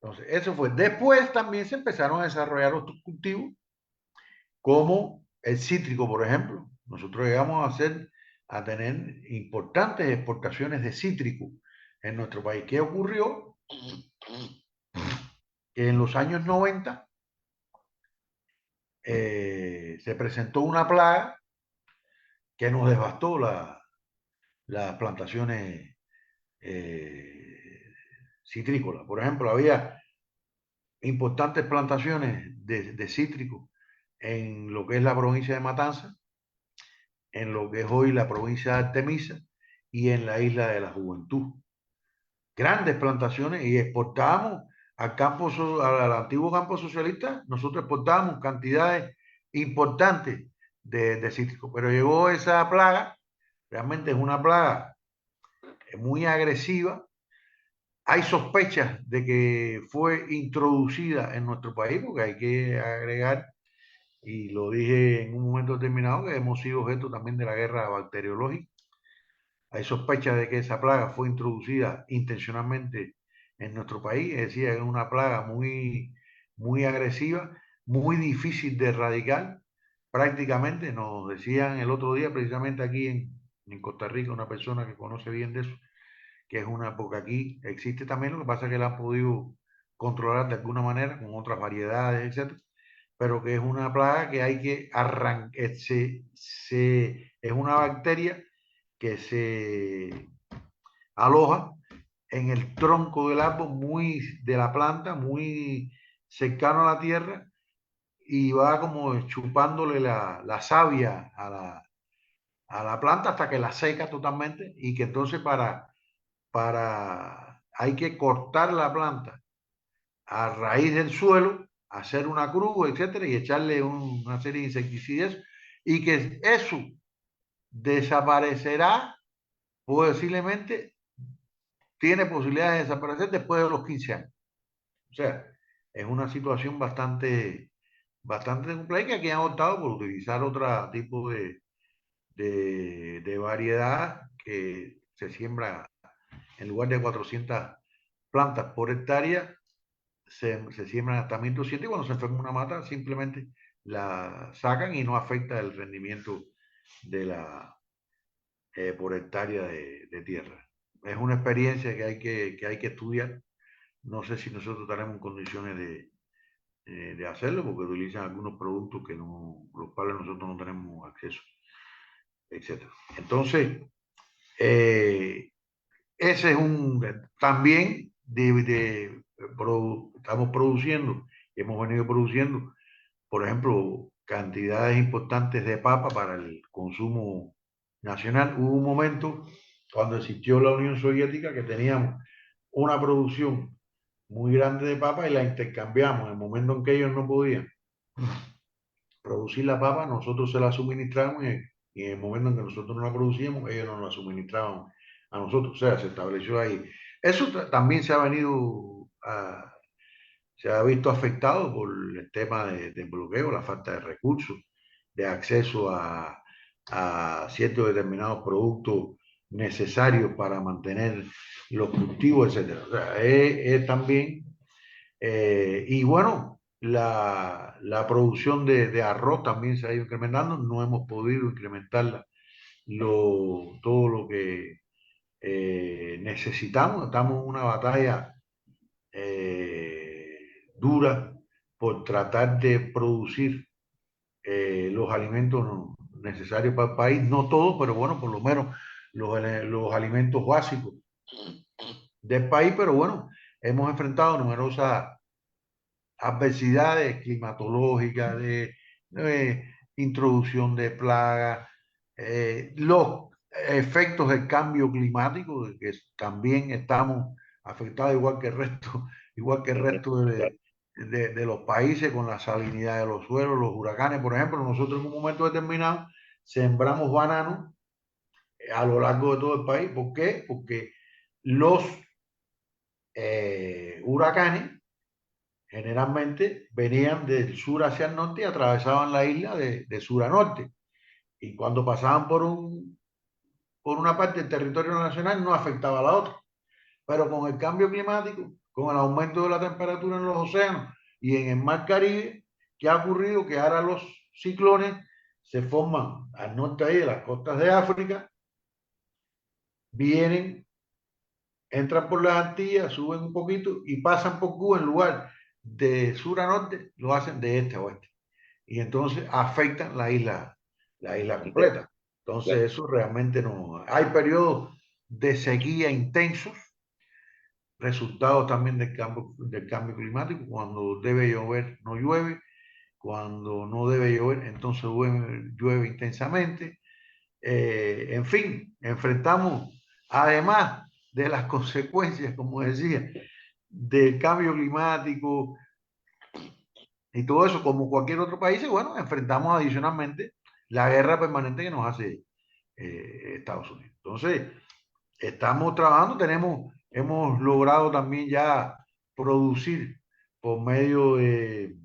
entonces, eso fue. Después también se empezaron a desarrollar otros cultivos, como el cítrico, por ejemplo. Nosotros llegamos a tener importantes exportaciones de cítrico en nuestro país. ¿Qué ocurrió? Que en los años 90 se presentó una plaga que nos devastó las plantaciones citrícolas. Por ejemplo, había importantes plantaciones de cítrico en lo que es la provincia de Matanza, en lo que es hoy la provincia de Artemisa y en la isla de la Juventud. Grandes plantaciones y exportábamos al antiguo campo socialista, nosotros exportábamos cantidades importantes de cítricos, pero llegó esa plaga, realmente es una plaga muy agresiva. Hay sospechas de que fue introducida en nuestro país, porque hay que agregar, y lo dije en un momento determinado, que hemos sido objeto también de la guerra bacteriológica. Hay sospechas de que esa plaga fue introducida intencionalmente en nuestro país, es decir, es una plaga muy agresiva, muy difícil de erradicar. Prácticamente nos decían el otro día, precisamente aquí en Costa Rica, una persona que conoce bien de eso, que es una, porque aquí existe también, lo que pasa es que la han podido controlar de alguna manera con otras variedades, etcétera, pero que es una plaga que hay que arrancar, es una bacteria que se aloja en el tronco del árbol, de la planta, muy cercano a la tierra, y va como chupándole la savia a la planta hasta que la seca totalmente, y que entonces hay que cortar la planta a raíz del suelo, hacer una cruz, etcétera, y echarle una serie de insecticidas, y que eso desaparecerá, posiblemente tiene posibilidades de desaparecer después de los 15 años. O sea, es una situación bastante compleja, que han optado por utilizar otro tipo de variedad que se siembra en lugar de 400 plantas por hectárea, se siembran hasta 1200, y cuando se enferma una mata simplemente la sacan y no afecta el rendimiento de por hectárea de tierra. Es una experiencia que hay que estudiar. No sé si nosotros estaremos en condiciones de hacerlo, porque utilizan algunos productos que los cuales nosotros no tenemos acceso, etcétera. Entonces, eh, ese es también estamos produciendo hemos venido produciendo, por ejemplo, cantidades importantes de papa para el consumo nacional. Hubo un momento cuando existió la Unión Soviética que teníamos una producción muy grande de papa y la intercambiamos. En el momento en que ellos no podían producir la papa, nosotros se la suministramos y en el momento en que nosotros no la producíamos, ellos nos la suministraban a nosotros. O sea, se estableció ahí. Eso también se ha venido se ha visto afectado por el tema de bloqueo, la falta de recursos, de acceso a ciertos determinados productos necesarios para mantener los cultivos, etcétera. O sea, es también, y bueno, la producción de arroz también se ha ido incrementando, no hemos podido incrementarla todo lo que necesitamos, estamos en una batalla dura por tratar de producir los alimentos necesarios para el país, no todos, pero bueno, por lo menos los alimentos básicos del país, pero bueno, hemos enfrentado numerosas adversidades climatológicas, de introducción de plagas, los efectos del cambio climático, que también estamos afectados igual que el resto de los países con la salinidad de los suelos, los huracanes. Por ejemplo, nosotros en un momento determinado sembramos bananos a lo largo de todo el país. ¿Por qué? Porque los huracanes generalmente venían del sur hacia el norte y atravesaban la isla de sur a norte. Y cuando pasaban por una parte del territorio nacional no afectaba a la otra. Pero con el cambio climático, con el aumento de la temperatura en los océanos y en el mar Caribe, ¿qué ha ocurrido? Que ahora los ciclones se forman al norte ahí de las costas de África, vienen, entran por las Antillas, suben un poquito y pasan por Cuba en lugar de sur a norte, lo hacen de este a oeste. Y entonces afectan la isla completa. Entonces eso realmente no... Hay periodos de sequía intensos, resultados también del cambio climático. Cuando debe llover no llueve, cuando no debe llover entonces llueve intensamente. En fin, enfrentamos, además de las consecuencias, como decía, del cambio climático y todo eso, como cualquier otro país, y bueno, enfrentamos adicionalmente la guerra permanente que nos hace Estados Unidos. Entonces, estamos trabajando, hemos logrado también ya producir por medio de,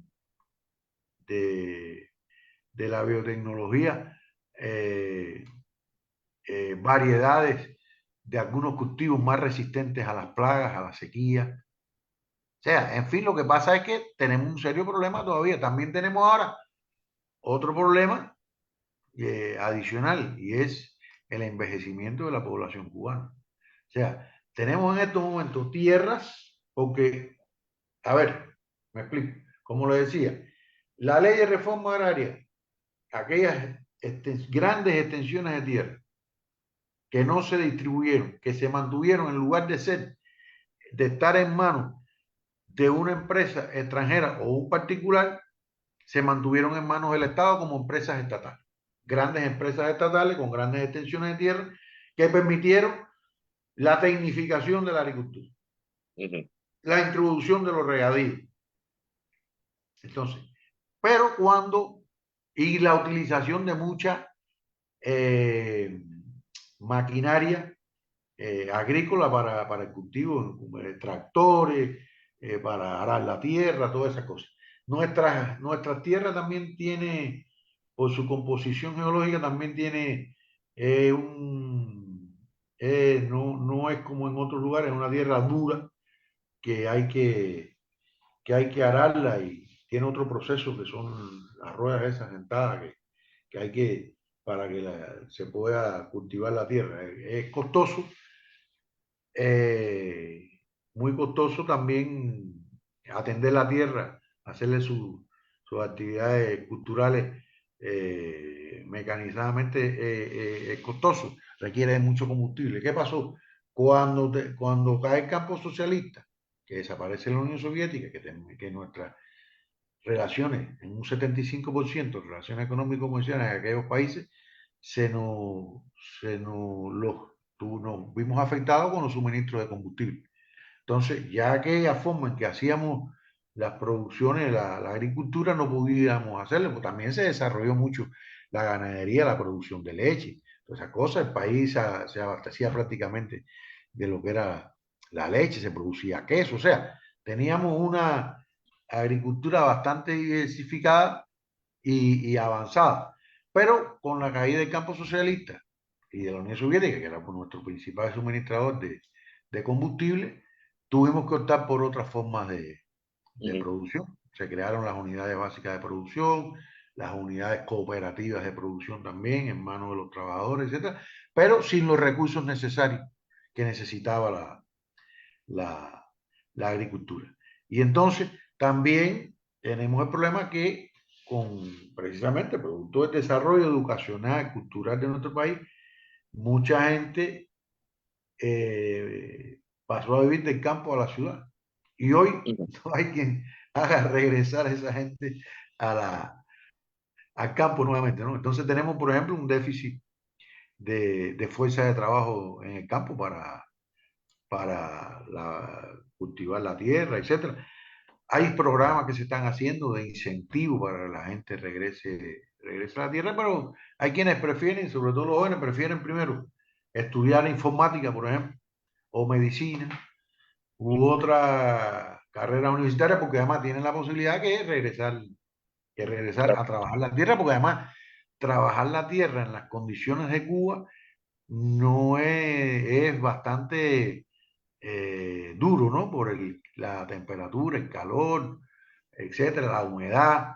de la biotecnología variedades de algunos cultivos más resistentes a las plagas, a la sequía. O sea, en fin, lo que pasa es que tenemos un serio problema todavía. También tenemos ahora otro problema adicional y es el envejecimiento de la población cubana. O sea, tenemos en estos momentos tierras, porque, a ver, me explico, como le decía, la ley de reforma agraria, aquellas grandes extensiones de tierra que no se distribuyeron, que se mantuvieron en lugar de estar en manos de una empresa extranjera o un particular, se mantuvieron en manos del Estado como empresas estatales. Grandes empresas estatales con grandes extensiones de tierra que permitieron la tecnificación de la agricultura, la introducción de los regadíos. Entonces, pero y la utilización de mucha maquinaria agrícola para el cultivo, tractores, para arar la tierra, todas esas cosas. Nuestra tierra también tiene, por su composición geológica, también tiene no es como en otros lugares, es una tierra dura que hay que ararla y tiene otro proceso que son las ruedas esas sentadas que hay para que se pueda cultivar la tierra. Es costoso, muy costoso también atender la tierra, hacerle sus actividades culturales mecanizadamente, es costoso, requiere de mucho combustible. ¿Qué pasó? Cuando cae el campo socialista, que desaparece la Unión Soviética, que nuestra relaciones, en un 75%, relaciones económico-comerciales en aquellos países, se nos, se nos, nos vimos afectados con los suministros de combustible. Entonces, ya aquella forma en que hacíamos las producciones, la agricultura, no podíamos hacerlo, porque también se desarrolló mucho la ganadería, la producción de leche, todas esas cosas. El país se abastecía prácticamente de lo que era la leche, se producía queso, o sea, teníamos una agricultura bastante diversificada y avanzada. Pero con la caída del campo socialista y de la Unión Soviética, que era nuestro principal suministrador de combustible, tuvimos que optar por otras formas de Ujú. producción. Se crearon las unidades básicas de producción, las unidades cooperativas de producción también, en manos de los trabajadores, etcétera, pero sin los recursos necesarios que necesitaba la, la agricultura. Y entonces también tenemos el problema que precisamente producto del desarrollo educacional, cultural de nuestro país, mucha gente pasó a vivir del campo a la ciudad. Y hoy Ujú. no hay quien haga regresar a esa gente al campo nuevamente, ¿no? Entonces tenemos, por ejemplo, un déficit de fuerza de trabajo en el campo para cultivar la tierra, etcétera. Hay programas que se están haciendo de incentivo para que la gente regrese a la tierra, pero hay quienes prefieren, sobre todo los jóvenes, prefieren primero estudiar informática, por ejemplo, o medicina, u otra carrera universitaria, porque además tienen la posibilidad que regresar a trabajar la tierra, porque además trabajar la tierra en las condiciones de Cuba no es bastante duro, ¿no? Por la temperatura, el calor, etcétera, la humedad,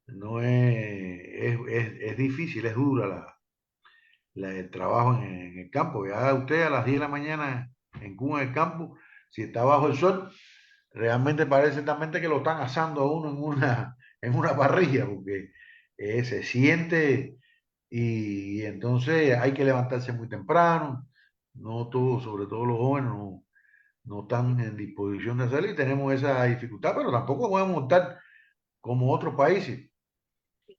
no es difícil, es dura el trabajo en el campo. Ya usted a las 10 de la mañana en Cuba, en el campo, si está bajo el sol, realmente parece también que lo están asando a uno en una parrilla, porque se siente y entonces hay que levantarse muy temprano. No todos, sobre todo los jóvenes, no están en disposición de hacerlo y tenemos esa dificultad, pero tampoco podemos estar como otros países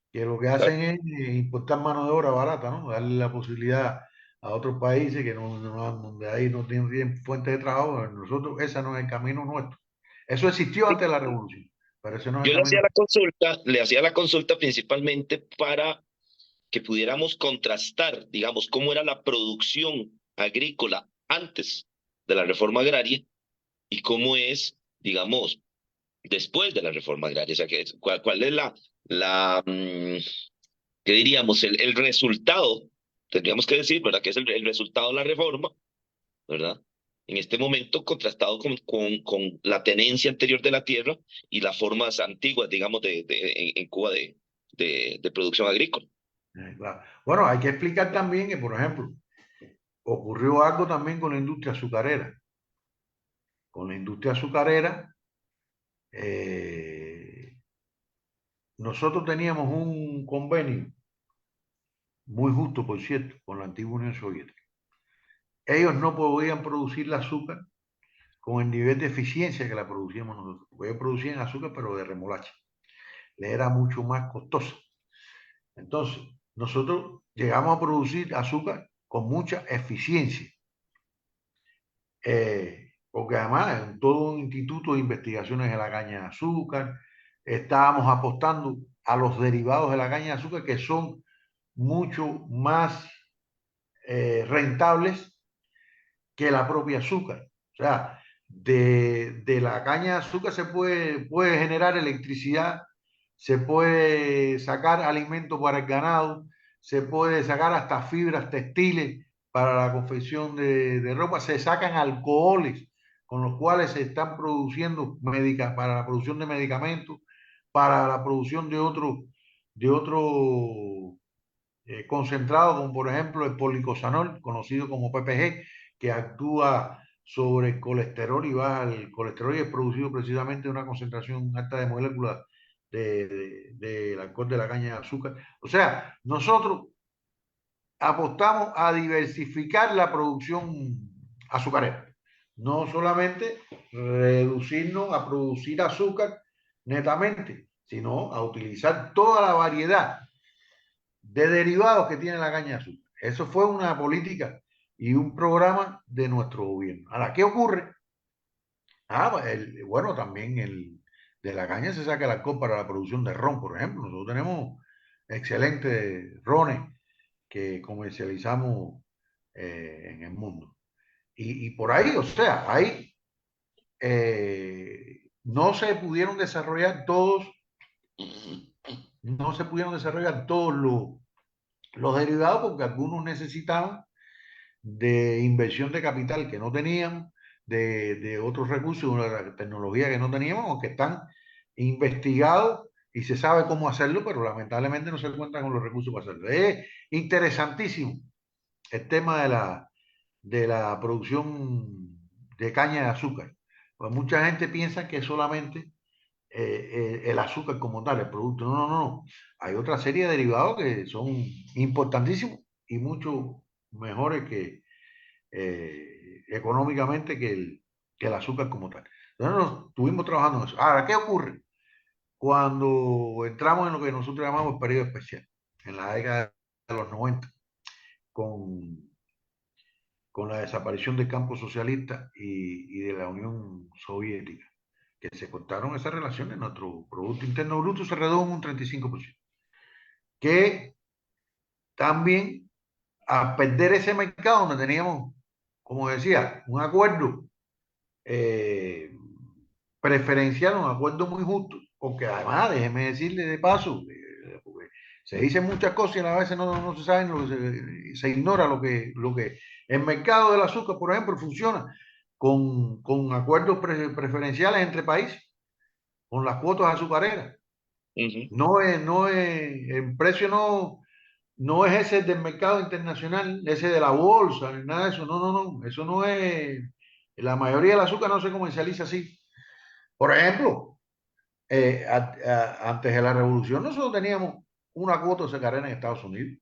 que lo que Claro. hacen es importar mano de obra barata, ¿no? Darle la posibilidad a otros países que donde ahí no tienen fuentes de trabajo. Nosotros, ese no es el camino nuestro. Eso existió antes de la revolución, pero ese no es el Yo camino. le hacía la consulta principalmente para que pudiéramos contrastar, digamos, cómo era la producción agrícola antes de la reforma agraria y cómo es, digamos, después de la reforma agraria. O sea, cuál es ¿qué diríamos? El resultado, tendríamos que decir, ¿verdad? Que es el resultado de la reforma, ¿verdad? En este momento contrastado con la tenencia anterior de la tierra y las formas antiguas, digamos, en Cuba de producción agrícola. Claro. Bueno, hay que explicar también que, por ejemplo, ocurrió algo también con la industria azucarera. Con la industria azucarera, eh, nosotros teníamos un convenio muy justo, por cierto, con la antigua Unión Soviética. Ellos no podían producir el azúcar con el nivel de eficiencia que la producíamos nosotros. Porque ellos producían azúcar, pero de remolacha. Le era mucho más costoso. Entonces, nosotros llegamos a producir azúcar con mucha eficiencia. Porque además, en todo un instituto de investigaciones de la caña de azúcar, estábamos apostando a los derivados de la caña de azúcar que son mucho más rentables que la propia azúcar. O sea, de la caña de azúcar puede generar electricidad, se puede sacar alimento para el ganado, se puede sacar hasta fibras textiles para la confección de ropa, se sacan alcoholes con los cuales se están produciendo para la producción de medicamentos, para la producción de otro concentrado, como por ejemplo el policosanol, conocido como PPG, que actúa sobre el colesterol y baja el colesterol y es producido precisamente una concentración alta de moléculas del alcohol de la caña de azúcar. O sea, nosotros apostamos a diversificar la producción azucarera, no solamente reducirnos a producir azúcar netamente, sino a utilizar toda la variedad de derivados que tiene la caña de azúcar. Eso fue una política y un programa de nuestro gobierno. Ahora, ¿qué ocurre? Bueno, también de la caña se saca el alcohol para la producción de ron, por ejemplo. Nosotros tenemos excelentes rones que comercializamos en el mundo. Y por ahí, o sea, ahí no se pudieron desarrollar todos, no se pudieron desarrollar todos los derivados porque algunos necesitaban de inversión de capital que no teníamos, de otros recursos, una tecnología que no teníamos, aunque están investigados y se sabe cómo hacerlo, pero lamentablemente no se cuentan con los recursos para hacerlo. Es interesantísimo el tema de la producción de caña de azúcar. Pues mucha gente piensa que solamente el azúcar como tal, el producto. No, no, no. Hay otra serie de derivados que son importantísimos y mucho mejores que económicamente que el azúcar como tal. Entonces nos estuvimos trabajando en eso. Ahora, ¿qué ocurre? Cuando entramos en lo que nosotros llamamos el periodo especial, en la década de los 90, con, con la desaparición del campo socialista y de la Unión Soviética, que se cortaron esas relaciones, nuestro Producto Interno Bruto se redujo en un 35%. Que también, a perder ese mercado donde teníamos, como decía, un acuerdo eh, preferencial, un acuerdo muy justo, porque además, déjeme decirle de paso, se dicen muchas cosas y a veces no se saben, se ignora lo que el mercado del azúcar, por ejemplo, funciona con acuerdos preferenciales entre países, con las cuotas azucareras. Ujú. El precio no es ese del mercado internacional, ese de la bolsa, ni nada de eso. No, no, no. Eso no es. La mayoría del azúcar no se comercializa así. Por ejemplo, antes de la revolución, nosotros teníamos una cuota azucarera en Estados Unidos.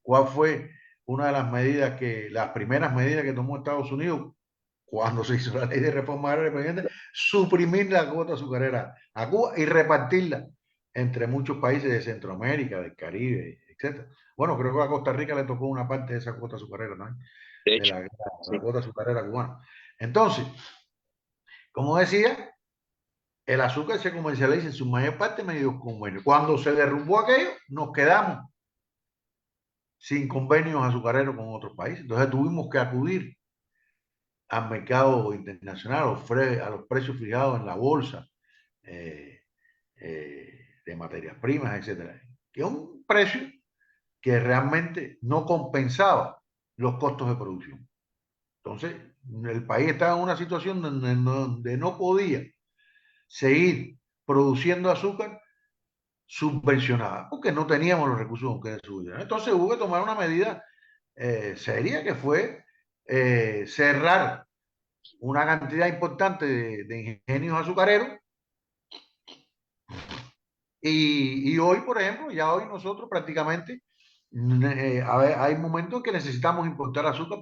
¿Cuál fue una de las primeras medidas que tomó Estados Unidos cuando se hizo la ley de reforma agraria? Suprimir la cuota azucarera a Cuba y repartirla entre muchos países de Centroamérica, del Caribe, etcétera. Bueno, creo que a Costa Rica le tocó una parte de esa cuota azucarera, ¿no? De De hecho, la sí. cuota azucarera cubana. Entonces, como decía, el azúcar se comercializa en su mayor parte medios convenios. Cuando se derrumbó aquello, nos quedamos sin convenios azucareros con otros países. Entonces tuvimos que acudir al mercado internacional, a los precios fijados en la bolsa eh, de materias primas, etcétera, que es un precio que realmente no compensaba los costos de producción. Entonces, el país estaba en una situación donde no podía seguir produciendo azúcar subvencionada, porque no teníamos los recursos con que subvencionar. Entonces hubo que tomar una medida seria que fue cerrar una cantidad importante de ingenios azucareros y hoy, por ejemplo, ya hoy nosotros prácticamente hay momentos en que necesitamos importar azúcar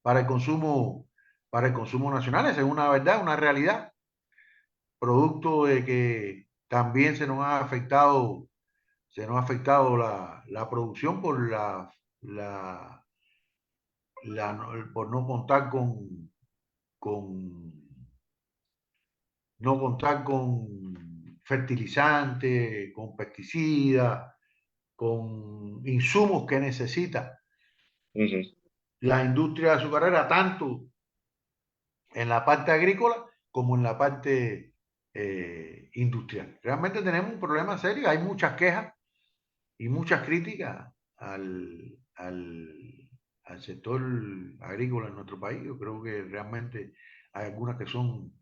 para el consumo, para el consumo nacional. Esa es una verdad, una realidad, producto de que también se nos ha afectado la producción la, por no contar con no contar con fertilizantes, con pesticidas, con insumos que necesita Ujú. la industria azucarera, tanto en la parte agrícola como en la parte industrial. Realmente tenemos un problema serio, hay muchas quejas y muchas críticas al sector agrícola en nuestro país. Yo creo que realmente hay algunas que son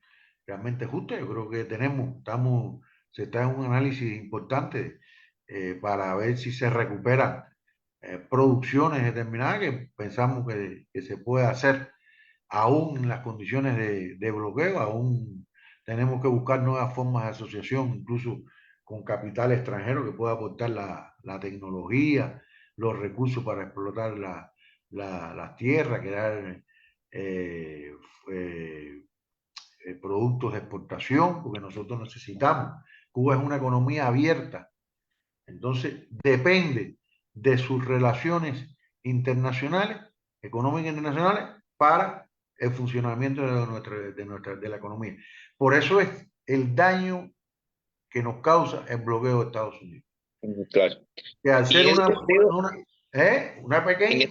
realmente justas. Yo creo que se está en un análisis importante para ver si se recuperan producciones determinadas que pensamos que se puede hacer aún en las condiciones de bloqueo, aún tenemos que buscar nuevas formas de asociación, incluso con capital extranjero que pueda aportar la tecnología, los recursos para explotar las tierras, crear eh, eh, productos de exportación, porque nosotros necesitamos Cuba es una economía abierta, entonces depende de sus relaciones internacionales, económicas internacionales, para el funcionamiento de la economía. Por eso es el daño que nos causa el bloqueo de Estados Unidos. Claro. Que al Y ser en ese sentido, una en pequeña,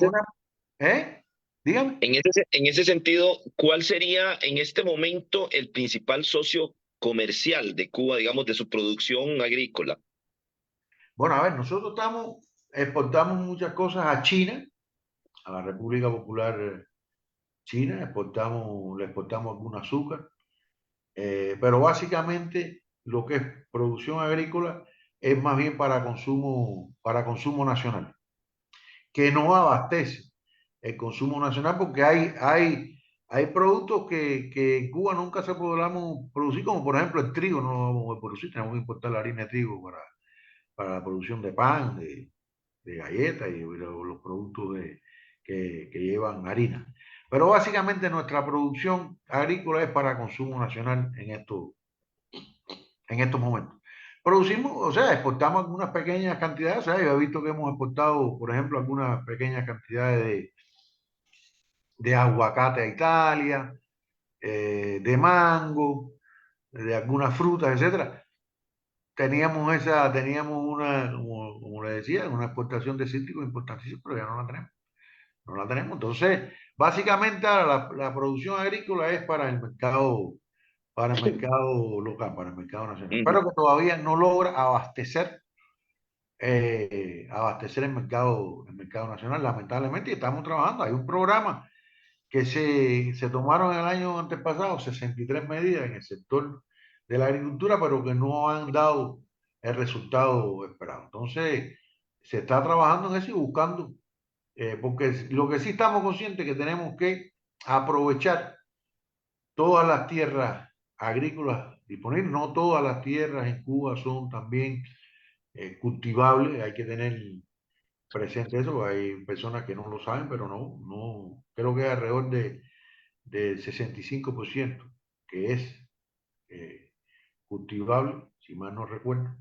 ese, dígame. en ese sentido, ¿cuál sería en este momento el principal socio comercial de Cuba, digamos, de su producción agrícola? Bueno, a ver, nosotros exportamos muchas cosas a China, a la República Popular China, le exportamos algún azúcar, pero básicamente lo que es producción agrícola es más bien para consumo nacional, que no abastece el consumo nacional porque hay productos que en Cuba nunca se podamos producir, como por ejemplo el trigo, no lo vamos a producir, tenemos que importar la harina de trigo para la producción de pan, de galletas y los productos que llevan harina. Pero básicamente nuestra producción agrícola es para consumo nacional en estos momentos. Producimos, o sea, exportamos algunas pequeñas cantidades, o sea, yo he visto que hemos exportado, por ejemplo, algunas pequeñas cantidades de aguacate a Italia, de mango, de algunas frutas, etcétera. Teníamos una, como le decía, una exportación de cítricos importantísima, pero ya no la tenemos. No la tenemos. Entonces, básicamente la producción agrícola es para el mercado local, para el mercado nacional, Ujú. pero que todavía no logra abastecer el mercado nacional, lamentablemente, y estamos trabajando. Hay un programa que se tomaron el año antes pasado 63 medidas en el sector de la agricultura, pero que no han dado el resultado esperado. Entonces, se está trabajando en eso y buscando, porque lo que sí estamos conscientes es que tenemos que aprovechar todas las tierras agrícolas disponibles. No todas las tierras en Cuba son también cultivables, hay que tener presente eso, hay personas que no lo saben, pero no, creo que alrededor del 65% que es cultivable, si mal no recuerdo.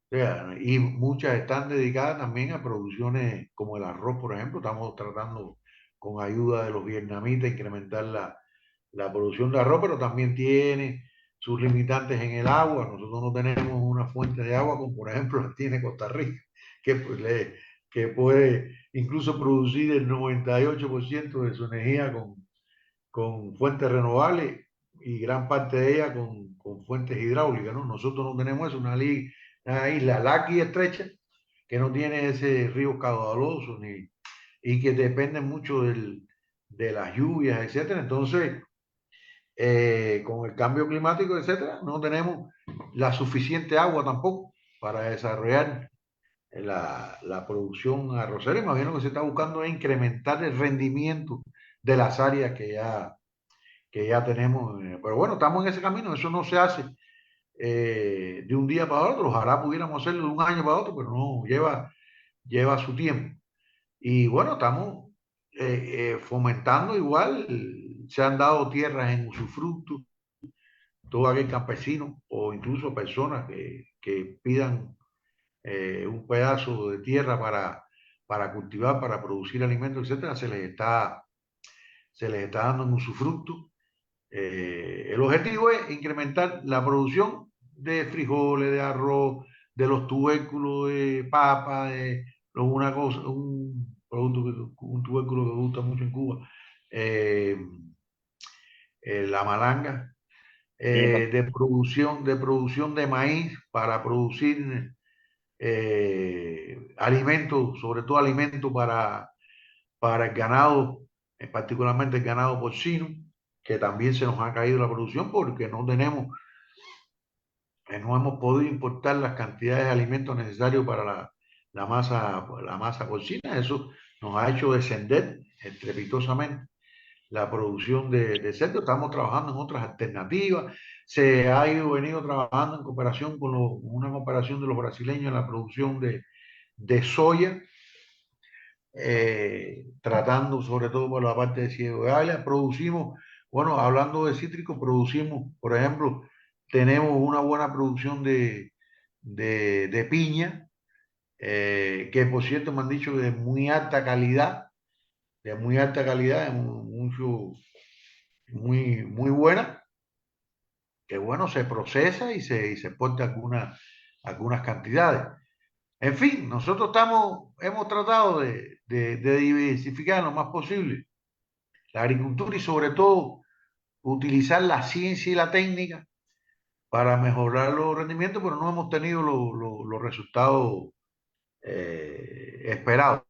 O sea, y muchas están dedicadas también a producciones como el arroz, por ejemplo. Estamos tratando con ayuda de los vietnamitas incrementar la producción de arroz, pero también tiene sus limitantes en el agua. Nosotros no tenemos una fuente de agua como por ejemplo la tiene Costa Rica, que, que puede incluso producir el 98% de su energía con fuentes renovables y gran parte de ella con fuentes hidráulicas, ¿no? Nosotros no tenemos eso, una isla laqui y estrecha que no tiene ese río caudaloso y que depende mucho de las lluvias, etcétera. Entonces, con el cambio climático, etcétera, no tenemos la suficiente agua tampoco para desarrollar la producción arrocera. Imagino que se está buscando es incrementar el rendimiento de las áreas que ya tenemos. Pero bueno, estamos en ese camino, eso no se hace de un día para otro. Ojalá pudiéramos hacerlo de un año para otro, pero no, lleva su tiempo. Y bueno, estamos fomentando igual, se han dado tierras en usufructo, todo aquel campesino o incluso personas que pidan un pedazo de tierra para cultivar, para producir alimentos, etcétera, se les está dando en usufructo. El objetivo es incrementar la producción de frijoles, de arroz, de los tubérculos, de papa, una cosa, un tubérculo que gusta mucho en Cuba, eh, la malanga, Ujú. de producción de maíz para producir alimentos, sobre todo alimentos para el ganado, particularmente el ganado porcino, que también se nos ha caído la producción porque no hemos podido importar las cantidades de alimentos necesarios para la masa porcina. Eso nos ha hecho descender estrepitosamente la producción de cerdo. Estamos trabajando en otras alternativas. Se ha venido trabajando en cooperación con una cooperación de los brasileños en la producción de soya, tratando sobre todo por la parte de ciego de Ávila. Producimos, bueno, hablando de cítricos, producimos, por ejemplo, tenemos una buena producción de piña, que por cierto me han dicho que de muy alta calidad, mucho, muy buena, que bueno, se procesa y se exporta algunas cantidades. En fin, nosotros hemos tratado de diversificar lo más posible la agricultura y sobre todo utilizar la ciencia y la técnica para mejorar los rendimientos, pero no hemos tenido los resultados esperados,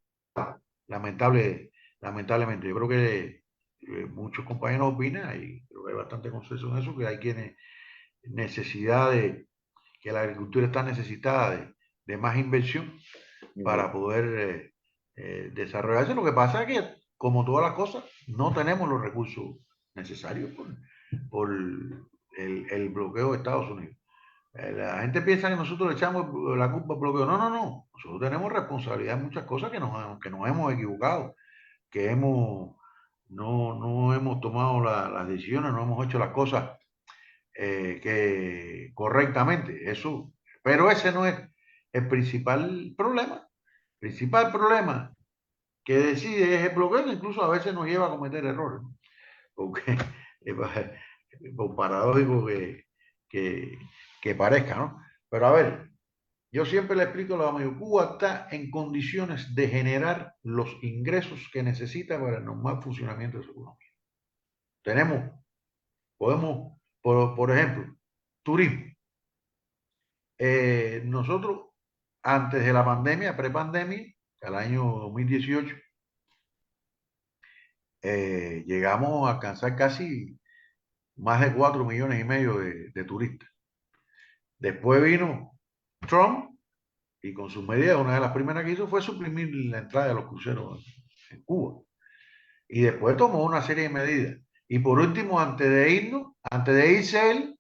lamentablemente. Yo creo que muchos compañeros opinan y creo que hay bastante consenso en eso, que hay quienes que la agricultura está necesitada de más inversión para poder desarrollarse. Lo que pasa es que, como todas las cosas, no tenemos los recursos necesarios por el bloqueo de Estados Unidos. La gente piensa que nosotros le echamos la culpa al bloqueo. No, no, no. Nosotros tenemos responsabilidad en muchas cosas que nos hemos equivocado, no hemos tomado las decisiones, no hemos hecho las cosas correctamente. Eso, pero ese no es el principal problema. El principal problema que decide es el bloqueo, que incluso a veces nos lleva a cometer errores, ¿no? Porque por paradójico que, que parezca, ¿no? Pero a ver, yo siempre le explico a los amigos, Cuba está en condiciones de generar los ingresos que necesita para el normal funcionamiento de su economía. Podemos, por ejemplo, turismo. Nosotros, antes de la pandemia, prepandemia, al año 2018, llegamos a alcanzar casi más de 4,5 millones de turistas. Después vino Trump y con sus medidas, una de las primeras que hizo fue suprimir la entrada de los cruceros en Cuba. Y después tomó una serie de medidas. Y por último, antes de irse él,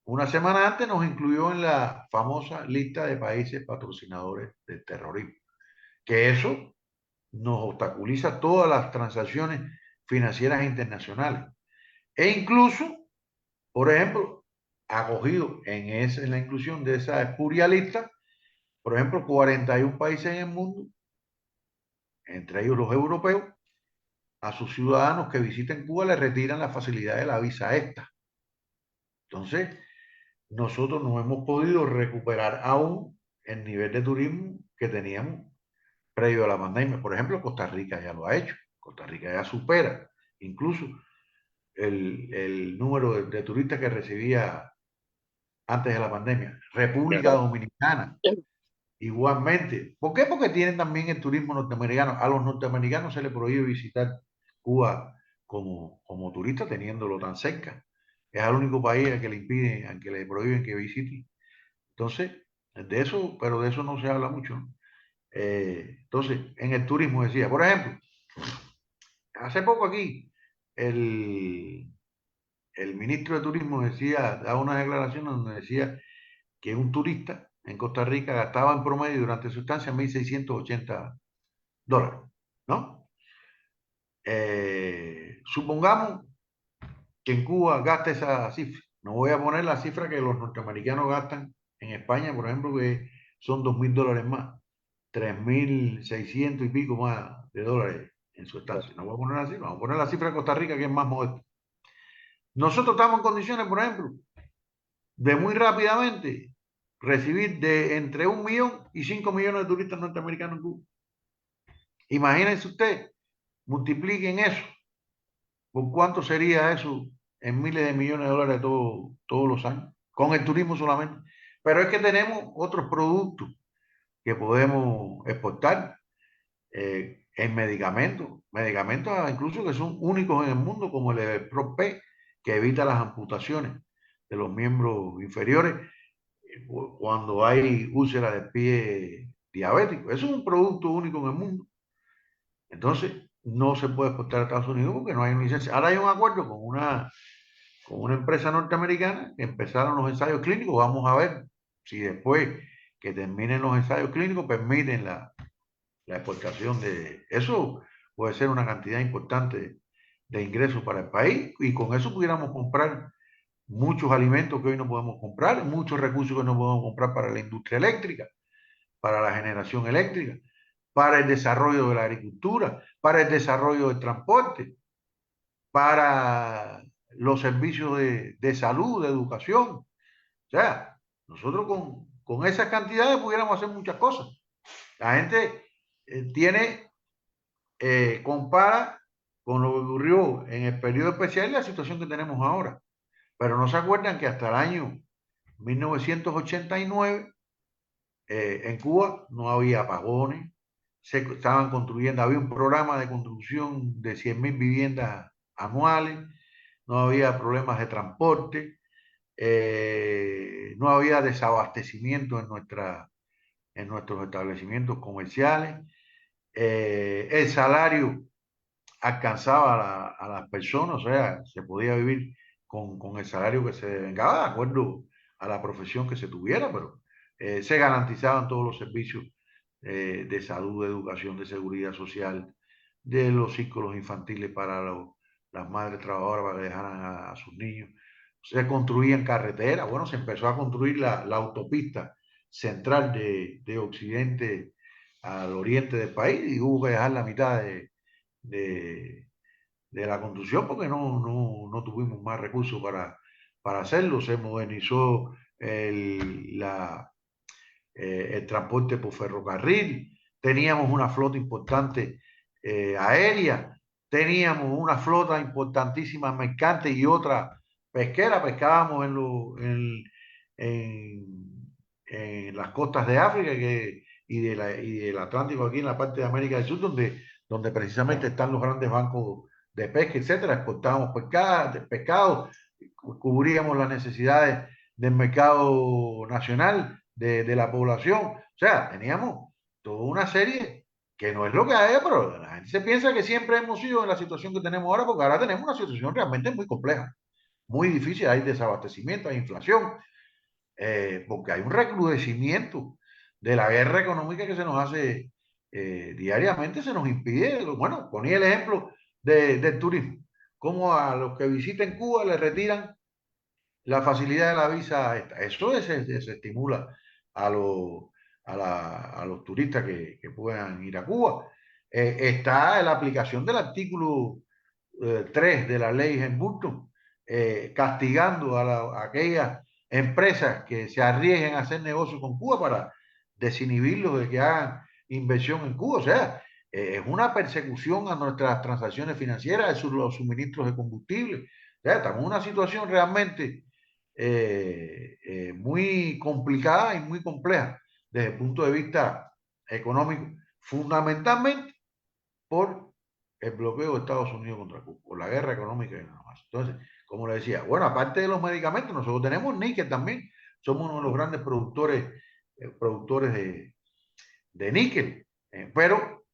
una semana antes nos incluyó en la famosa lista de países patrocinadores del terrorismo. Que eso nos obstaculiza todas las transacciones financieras internacionales. E incluso, por ejemplo, acogido en la inclusión de esa espuria lista, por ejemplo, 41 países en el mundo, entre ellos los europeos, a sus ciudadanos que visiten Cuba le retiran la facilidad de la visa esta. Entonces, nosotros no hemos podido recuperar aún el nivel de turismo que teníamos previo a la pandemia. Por ejemplo, Costa Rica ya lo ha hecho. Costa Rica ya supera incluso el número de turistas que recibía antes de la pandemia. República Dominicana, igualmente. ¿Por qué? Porque tienen también el turismo norteamericano. A los norteamericanos se les prohíbe visitar Cuba como turista teniéndolo tan cerca. Es el único país al que le impiden, al que le prohíben que visite. Entonces, pero de eso no se habla mucho, ¿no? Entonces, en el turismo decía, por ejemplo, hace poco aquí, el, el ministro de Turismo daba una declaración donde decía que un turista en Costa Rica gastaba en promedio durante su estancia $1,680, ¿no? Supongamos que en Cuba gasta esa cifra. No voy a poner la cifra que los norteamericanos gastan en España, por ejemplo, que son $2,000 más, 3,600 y pico más de dólares en su estancia. No voy a poner así, vamos a poner la cifra de Costa Rica, que es más modesta. Nosotros estamos en condiciones, por ejemplo, de muy rápidamente recibir de entre 1 millón y 5 millones de turistas norteamericanos en Cuba. Imagínense usted, multipliquen eso. ¿Por cuánto sería eso en miles de millones de dólares todos los años? Con el turismo solamente. Pero es que tenemos otros productos que podemos exportar en medicamentos incluso que son únicos en el mundo, como el Everpro-P, que evita las amputaciones de los miembros inferiores cuando hay úlceras de pie diabético. Eso es un producto único en el mundo. Entonces, no se puede exportar a Estados Unidos porque no hay una licencia. Ahora hay un acuerdo con una empresa norteamericana que empezaron los ensayos clínicos. Vamos a ver si después que terminen los ensayos clínicos permiten la exportación de eso. Puede ser una cantidad importante de ingresos para el país y con eso pudiéramos comprar muchos alimentos que hoy no podemos comprar, muchos recursos que no podemos comprar para la industria eléctrica, para la generación eléctrica, para el desarrollo de la agricultura, para el desarrollo del transporte, para los servicios de salud, de educación. O sea, nosotros con esas cantidades pudiéramos hacer muchas cosas. La gente compara con lo que ocurrió en el periodo especial y la situación que tenemos ahora. Pero no se acuerdan que hasta el año 1989 en Cuba no había apagones, se estaban construyendo, había un programa de construcción de 100.000 viviendas anuales, no había problemas de transporte, no había desabastecimiento en nuestros establecimientos comerciales, el salario alcanzaba a las personas, o sea, se podía vivir con el salario que se devengaba de acuerdo a la profesión que se tuviera, pero se garantizaban todos los servicios de salud, de educación, de seguridad social, de los círculos infantiles para las madres trabajadoras para que dejaran a sus niños. Se construían carreteras, bueno, se empezó a construir la autopista central de occidente al oriente del país y hubo que dejar la mitad de, de la construcción porque no tuvimos más recursos para hacerlo. Se modernizó el transporte por ferrocarril, teníamos una flota importante aérea, teníamos una flota importantísima mercante y otra pesquera, pescábamos en las costas de África y del Atlántico aquí en la parte de América del Sur, donde precisamente están los grandes bancos de pesca, etcétera. Exportábamos pescado, cubríamos las necesidades del mercado nacional, de la población. O sea, teníamos toda una serie que no es lo que hay, pero la gente se piensa que siempre hemos sido en la situación que tenemos ahora, porque ahora tenemos una situación realmente muy compleja, muy difícil. Hay desabastecimiento, hay inflación, porque hay un recrudecimiento de la guerra económica que se nos hace diariamente, se nos impide. Bueno, ponía el ejemplo del turismo, como a los que visiten Cuba les retiran la facilidad de la visa. Eso se estimula a a los turistas que puedan ir a Cuba. Está la aplicación del artículo 3 de la ley Hamilton, castigando a aquellas empresas que se arriesguen a hacer negocio con Cuba para desinhibirlos de que hagan inversión en Cuba. O sea, es una persecución a nuestras transacciones financieras, a los suministros de combustible. O sea, estamos en una situación realmente muy complicada y muy compleja desde el punto de vista económico, fundamentalmente por el bloqueo de Estados Unidos contra Cuba, por la guerra económica y nada más. Entonces, como le decía, bueno, aparte de los medicamentos, nosotros tenemos níquel también, somos uno de los grandes productores de níquel, pero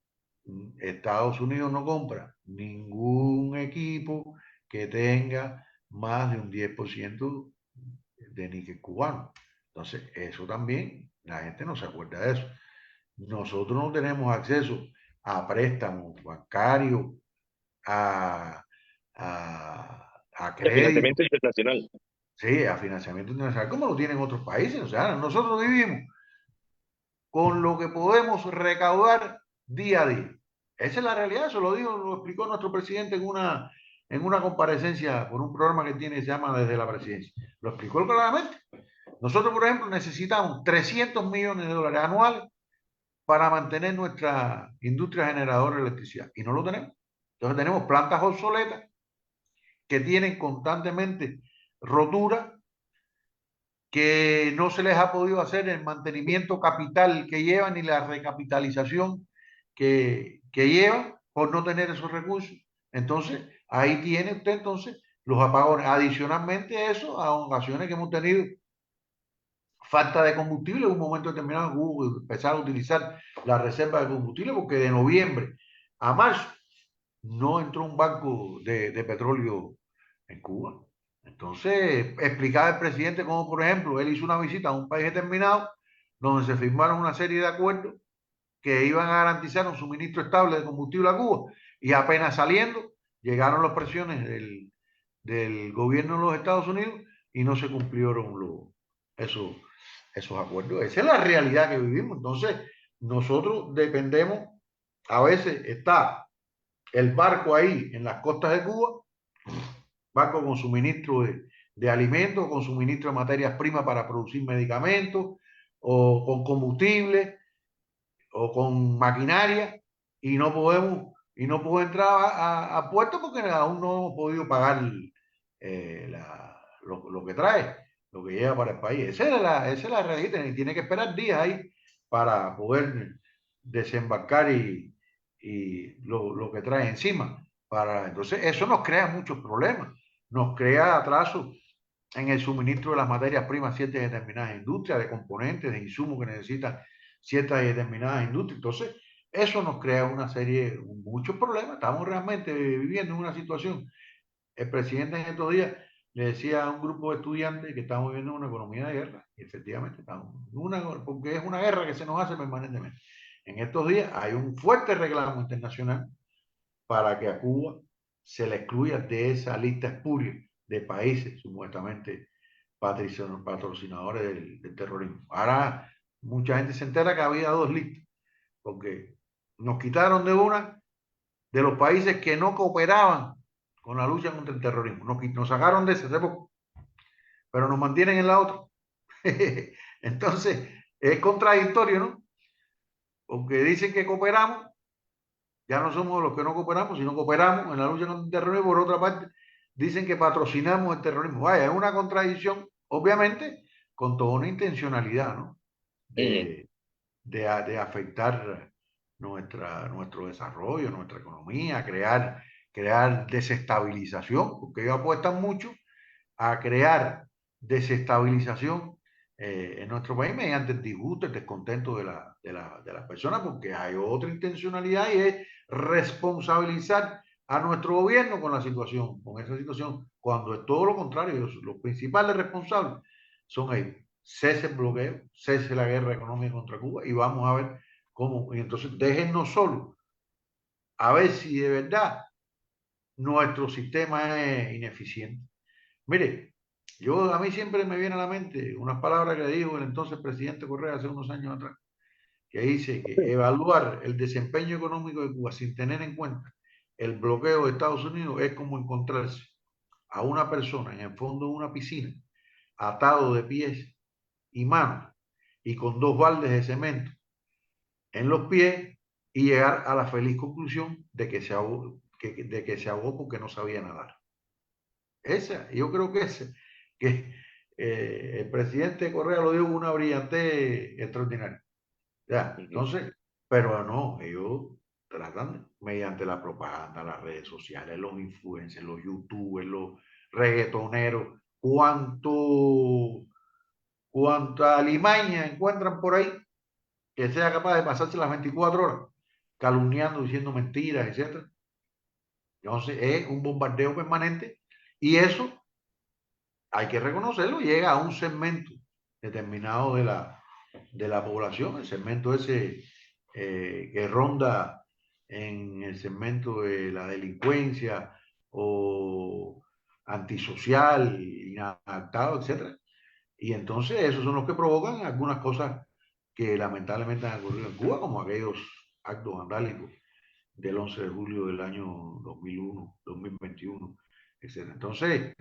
Estados Unidos no compra ningún equipo que tenga más de un 10% de níquel cubano. Entonces, eso también, la gente no se acuerda de eso. Nosotros no tenemos acceso a préstamos bancarios, a, El crédito, financiamiento internacional. sí, a financiamiento internacional, como lo tienen otros países. O sea, nosotros vivimos con lo que podemos recaudar día a día. Esa es la realidad, eso lo explicó nuestro presidente en una comparecencia por un programa que tiene, se llama Desde la Presidencia. Lo explicó claramente. Nosotros, por ejemplo, necesitamos 300 millones de dólares anuales para mantener nuestra industria generadora de electricidad y no lo tenemos. Entonces tenemos plantas obsoletas que tienen constantemente roturas, que no se les ha podido hacer el mantenimiento capital que llevan ni la recapitalización que llevan por no tener esos recursos. Entonces, ahí tiene usted entonces los apagones. Adicionalmente a eso, a ocasiones que hemos tenido falta de combustible, en un momento determinado hubo que empezar a utilizar la reserva de combustible porque de noviembre a marzo no entró un banco de petróleo en Cuba. Entonces, explicaba el presidente cómo, por ejemplo, él hizo una visita a un país determinado donde se firmaron una serie de acuerdos que iban a garantizar un suministro estable de combustible a Cuba y apenas saliendo llegaron las presiones del gobierno de los Estados Unidos y no se cumplieron esos, esos acuerdos. Esa es la realidad que vivimos. Entonces, nosotros dependemos, a veces está el barco ahí en las costas de Cuba, barco con suministro de alimentos, con suministro de materias primas para producir medicamentos, o con combustible, o con maquinaria, y no podemos entrar a puerto porque aún no hemos podido pagar lo que trae, lo que lleva para el país. Esa es la realidad, y tiene que esperar días ahí para poder desembarcar y lo que trae encima. Entonces, eso nos crea muchos problemas, nos crea atrasos en el suministro de las materias primas, ciertas y determinadas industrias, de componentes, de insumos que necesitan ciertas y determinadas industrias. Entonces, eso nos crea una serie, muchos problemas. Estamos realmente viviendo en una situación. El presidente en estos días le decía a un grupo de estudiantes que estamos viviendo una economía de guerra, y efectivamente estamos porque es una guerra que se nos hace permanentemente. En estos días hay un fuerte reclamo internacional para que a Cuba se le excluya de esa lista espuria de países supuestamente patrocinadores del terrorismo. Ahora mucha gente se entera que había dos listas, porque nos quitaron de una de los países que no cooperaban con la lucha contra el terrorismo. Nos sacaron de ese, pero nos mantienen en la otra. Entonces, es contradictorio, ¿no? Porque dicen que cooperamos, ya no somos los que no cooperamos, sino cooperamos en la lucha contra el terrorismo. Por otra parte, dicen que patrocinamos el terrorismo. Vaya, es una contradicción, obviamente, con toda una intencionalidad, ¿no? De afectar nuestro desarrollo, nuestra economía, crear desestabilización, porque ellos apuestan mucho a crear desestabilización en nuestro país mediante el disgusto, el descontento de las personas, porque hay otra intencionalidad y es responsabilizar a nuestro gobierno con esa situación, cuando es todo lo contrario. Los principales responsables son ellos. Cese el bloqueo, cese la guerra económica contra Cuba y vamos a ver cómo. Y entonces déjennos solos a ver si de verdad nuestro sistema es ineficiente. Mire, a mí siempre me viene a la mente unas palabras que dijo el entonces presidente Correa hace unos años atrás, que dice que evaluar el desempeño económico de Cuba sin tener en cuenta el bloqueo de Estados Unidos es como encontrarse a una persona en el fondo de una piscina, atado de pies y manos y con dos baldes de cemento en los pies, y llegar a la feliz conclusión de que se ahogó porque no sabía nadar. Yo creo que el presidente Correa lo dio con una brillantez extraordinaria. Ya, entonces, pero no, ellos tratan mediante la propaganda, las redes sociales, los influencers, los youtubers, los reggaetoneros, cuánta alimaña encuentran por ahí que sea capaz de pasarse las 24 horas calumniando, diciendo mentiras, etc. Entonces es un bombardeo permanente, y eso hay que reconocerlo, llega a un segmento determinado de la población, el segmento ese que ronda en el segmento de la delincuencia o antisocial, inadaptado, etc. Y entonces esos son los que provocan algunas cosas que lamentablemente han ocurrido en Cuba, como aquellos actos vandálicos del 11 de julio del año 2001, 2021, etc. Entonces,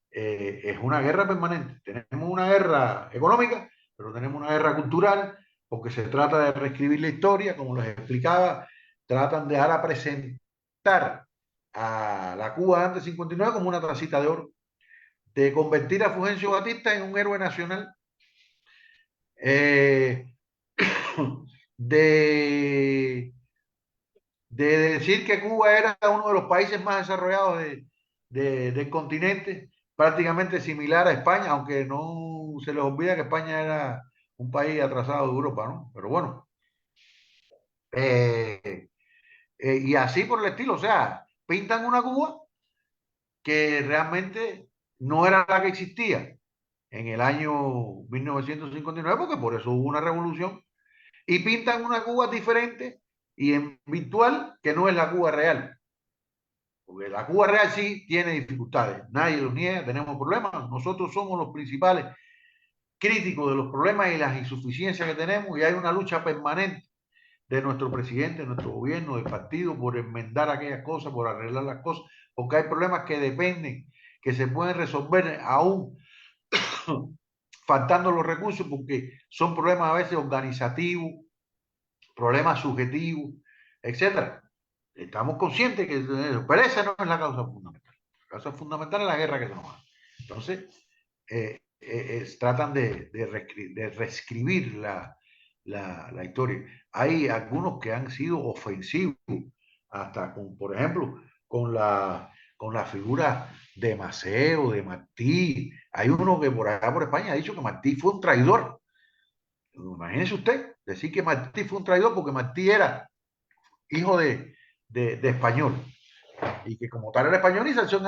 es una guerra permanente. Tenemos una guerra económica, pero tenemos una guerra cultural, porque se trata de reescribir la historia, como les explicaba, tratan de ahora presentar a la Cuba antes del 59 como una tacita de oro, de convertir a Fulgencio Batista en un héroe nacional, eh, de, de decir que Cuba era uno de los países más desarrollados del continente, prácticamente similar a España, aunque no se les olvida que España era un país atrasado de Europa, ¿no? Pero bueno, y así por el estilo, o sea, pintan una Cuba que realmente no era la que existía en el año 1959, porque por eso hubo una revolución, y pintan una Cuba diferente y en virtual que no es la Cuba real. Porque la Cuba real sí tiene dificultades, nadie los niega, tenemos problemas, nosotros somos los principales críticos de los problemas y las insuficiencias que tenemos y hay una lucha permanente de nuestro presidente, de nuestro gobierno, del partido, por enmendar aquellas cosas, por arreglar las cosas, porque hay problemas que dependen, que se pueden resolver aún faltando los recursos, porque son problemas a veces organizativos, problemas subjetivos, etcétera. Estamos conscientes que pero esa no es la causa fundamental. La causa fundamental es la guerra que se nos da. Entonces, tratan de reescribir la historia. Hay algunos que han sido ofensivos, hasta con, por ejemplo, con la figura de Maceo, de Martí. Hay uno que por acá por España ha dicho que Martí fue un traidor. Imagínese usted decir que Martí fue un traidor porque Martí era hijo de español y que como tal era españolización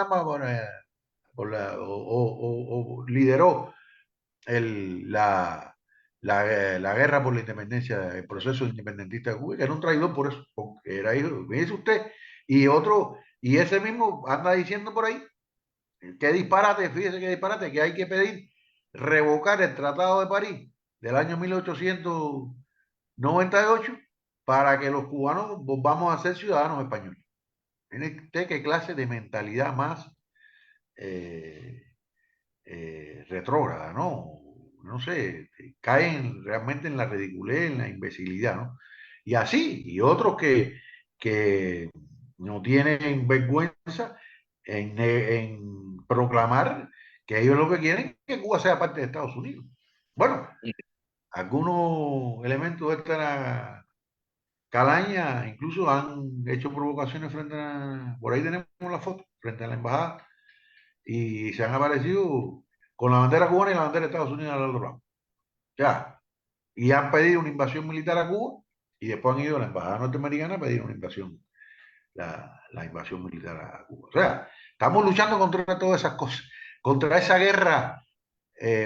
o lideró la guerra por la independencia, el proceso independentista de Cuba, que era un traidor por eso, porque era hijo, me dice usted, y otro, y ese mismo anda diciendo por ahí, qué disparate, fíjese qué disparate, que hay que pedir revocar el Tratado de París del año 1898 para que los cubanos volvamos a ser ciudadanos españoles. Miren usted qué clase de mentalidad más eh, retrógrada, ¿no? No sé, caen realmente en la ridiculez, en la imbecilidad, ¿no? Y así, y otros que no tienen vergüenza en proclamar que ellos lo que quieren es que Cuba sea parte de Estados Unidos. Bueno, algunos elementos de esta calaña incluso han hecho provocaciones frente a, por ahí tenemos la foto, frente a la embajada, y se han aparecido con la bandera cubana y la bandera de Estados Unidos al otro lado. Ya, y han pedido una invasión militar a Cuba y después han ido a la embajada norteamericana a pedir una invasión, la invasión militar a Cuba. O sea, estamos luchando contra todas esas cosas, contra esa guerra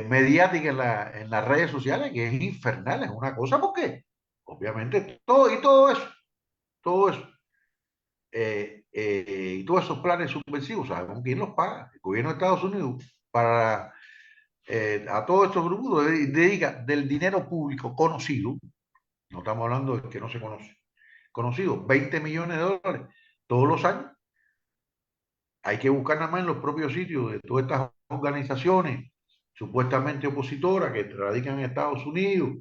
mediática en las redes sociales que es infernal, es una cosa porque obviamente todo eso, y todos esos planes subversivos, ¿sabes quién los paga? El gobierno de Estados Unidos para a todos estos grupos dedica del dinero público conocido, no estamos hablando de que no se conoce, conocido, 20 millones de dólares todos los años. Hay que buscar nada más en los propios sitios de todas estas organizaciones supuestamente opositoras que radican en Estados Unidos,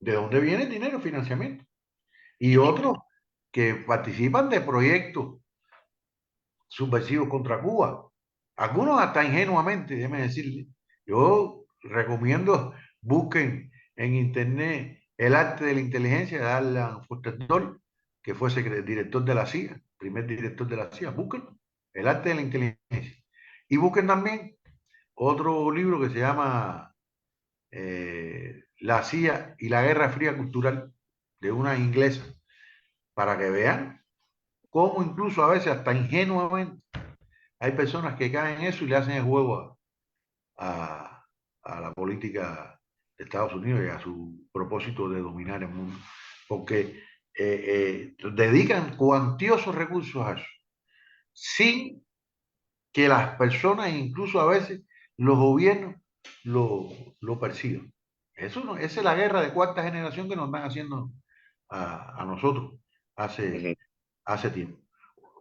de dónde viene el dinero, financiamiento. Y otros que participan de proyectos subversivos contra Cuba. Algunos hasta ingenuamente, déjeme decirle. Yo recomiendo, busquen en internet el arte de la inteligencia de Alan Fortendoll, que fue director de la CIA, primer director de la CIA. Búsquenlo, el arte de la inteligencia. Y busquen también otro libro que se llama La CIA y la Guerra Fría Cultural, de una inglesa, para que vean cómo incluso a veces hasta ingenuamente hay personas que caen en eso y le hacen el juego a, a la política de Estados Unidos y a su propósito de dominar el mundo, porque dedican cuantiosos recursos a eso, sin que las personas, incluso a veces los gobiernos, lo, lo perciban. Eso no, esa es la guerra de cuarta generación que nos están haciendo a nosotros hace, hace tiempo.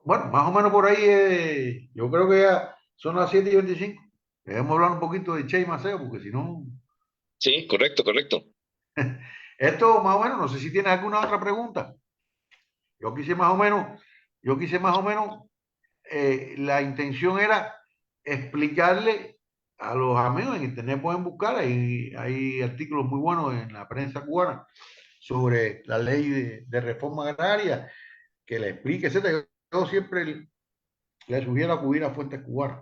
Bueno, más o menos por ahí, yo creo que ya son las 7:25. Debemos hablar un poquito de Che y Maceo, porque si no, Sí, correcto, correcto. esto más o menos, no sé si tienes alguna otra pregunta. Yo quise más o menos, yo quise más o menos, la intención era explicarle a los amigos en internet, pueden buscar, hay artículos muy buenos en la prensa cubana sobre la ley de reforma agraria, que le explique, etcétera. Yo siempre le sugiero acudir a fuentes cubanas.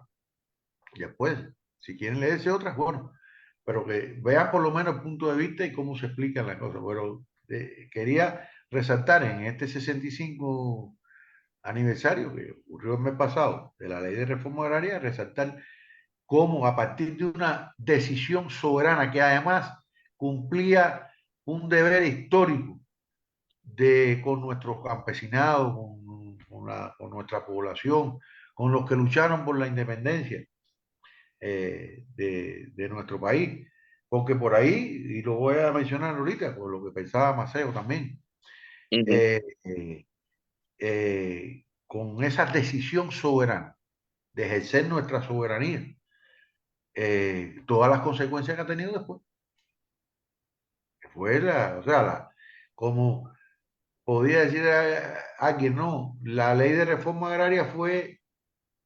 Y después, si quieren leerse otras, bueno, pero que vean por lo menos el punto de vista y cómo se explican las cosas. Pero quería resaltar en este 65 aniversario que ocurrió el mes pasado de la ley de reforma agraria, resaltar cómo a partir de una decisión soberana que además cumplía un deber histórico con nuestros campesinados, con con nuestra población, con los que lucharon por la independencia de nuestro país. Porque por ahí, y lo voy a mencionar ahorita, por lo que pensaba Maceo también, Ujú, eh, con esa decisión soberana de ejercer nuestra soberanía, todas las consecuencias que ha tenido después. Fue o sea, como podía decir alguien, no, la ley de reforma agraria fue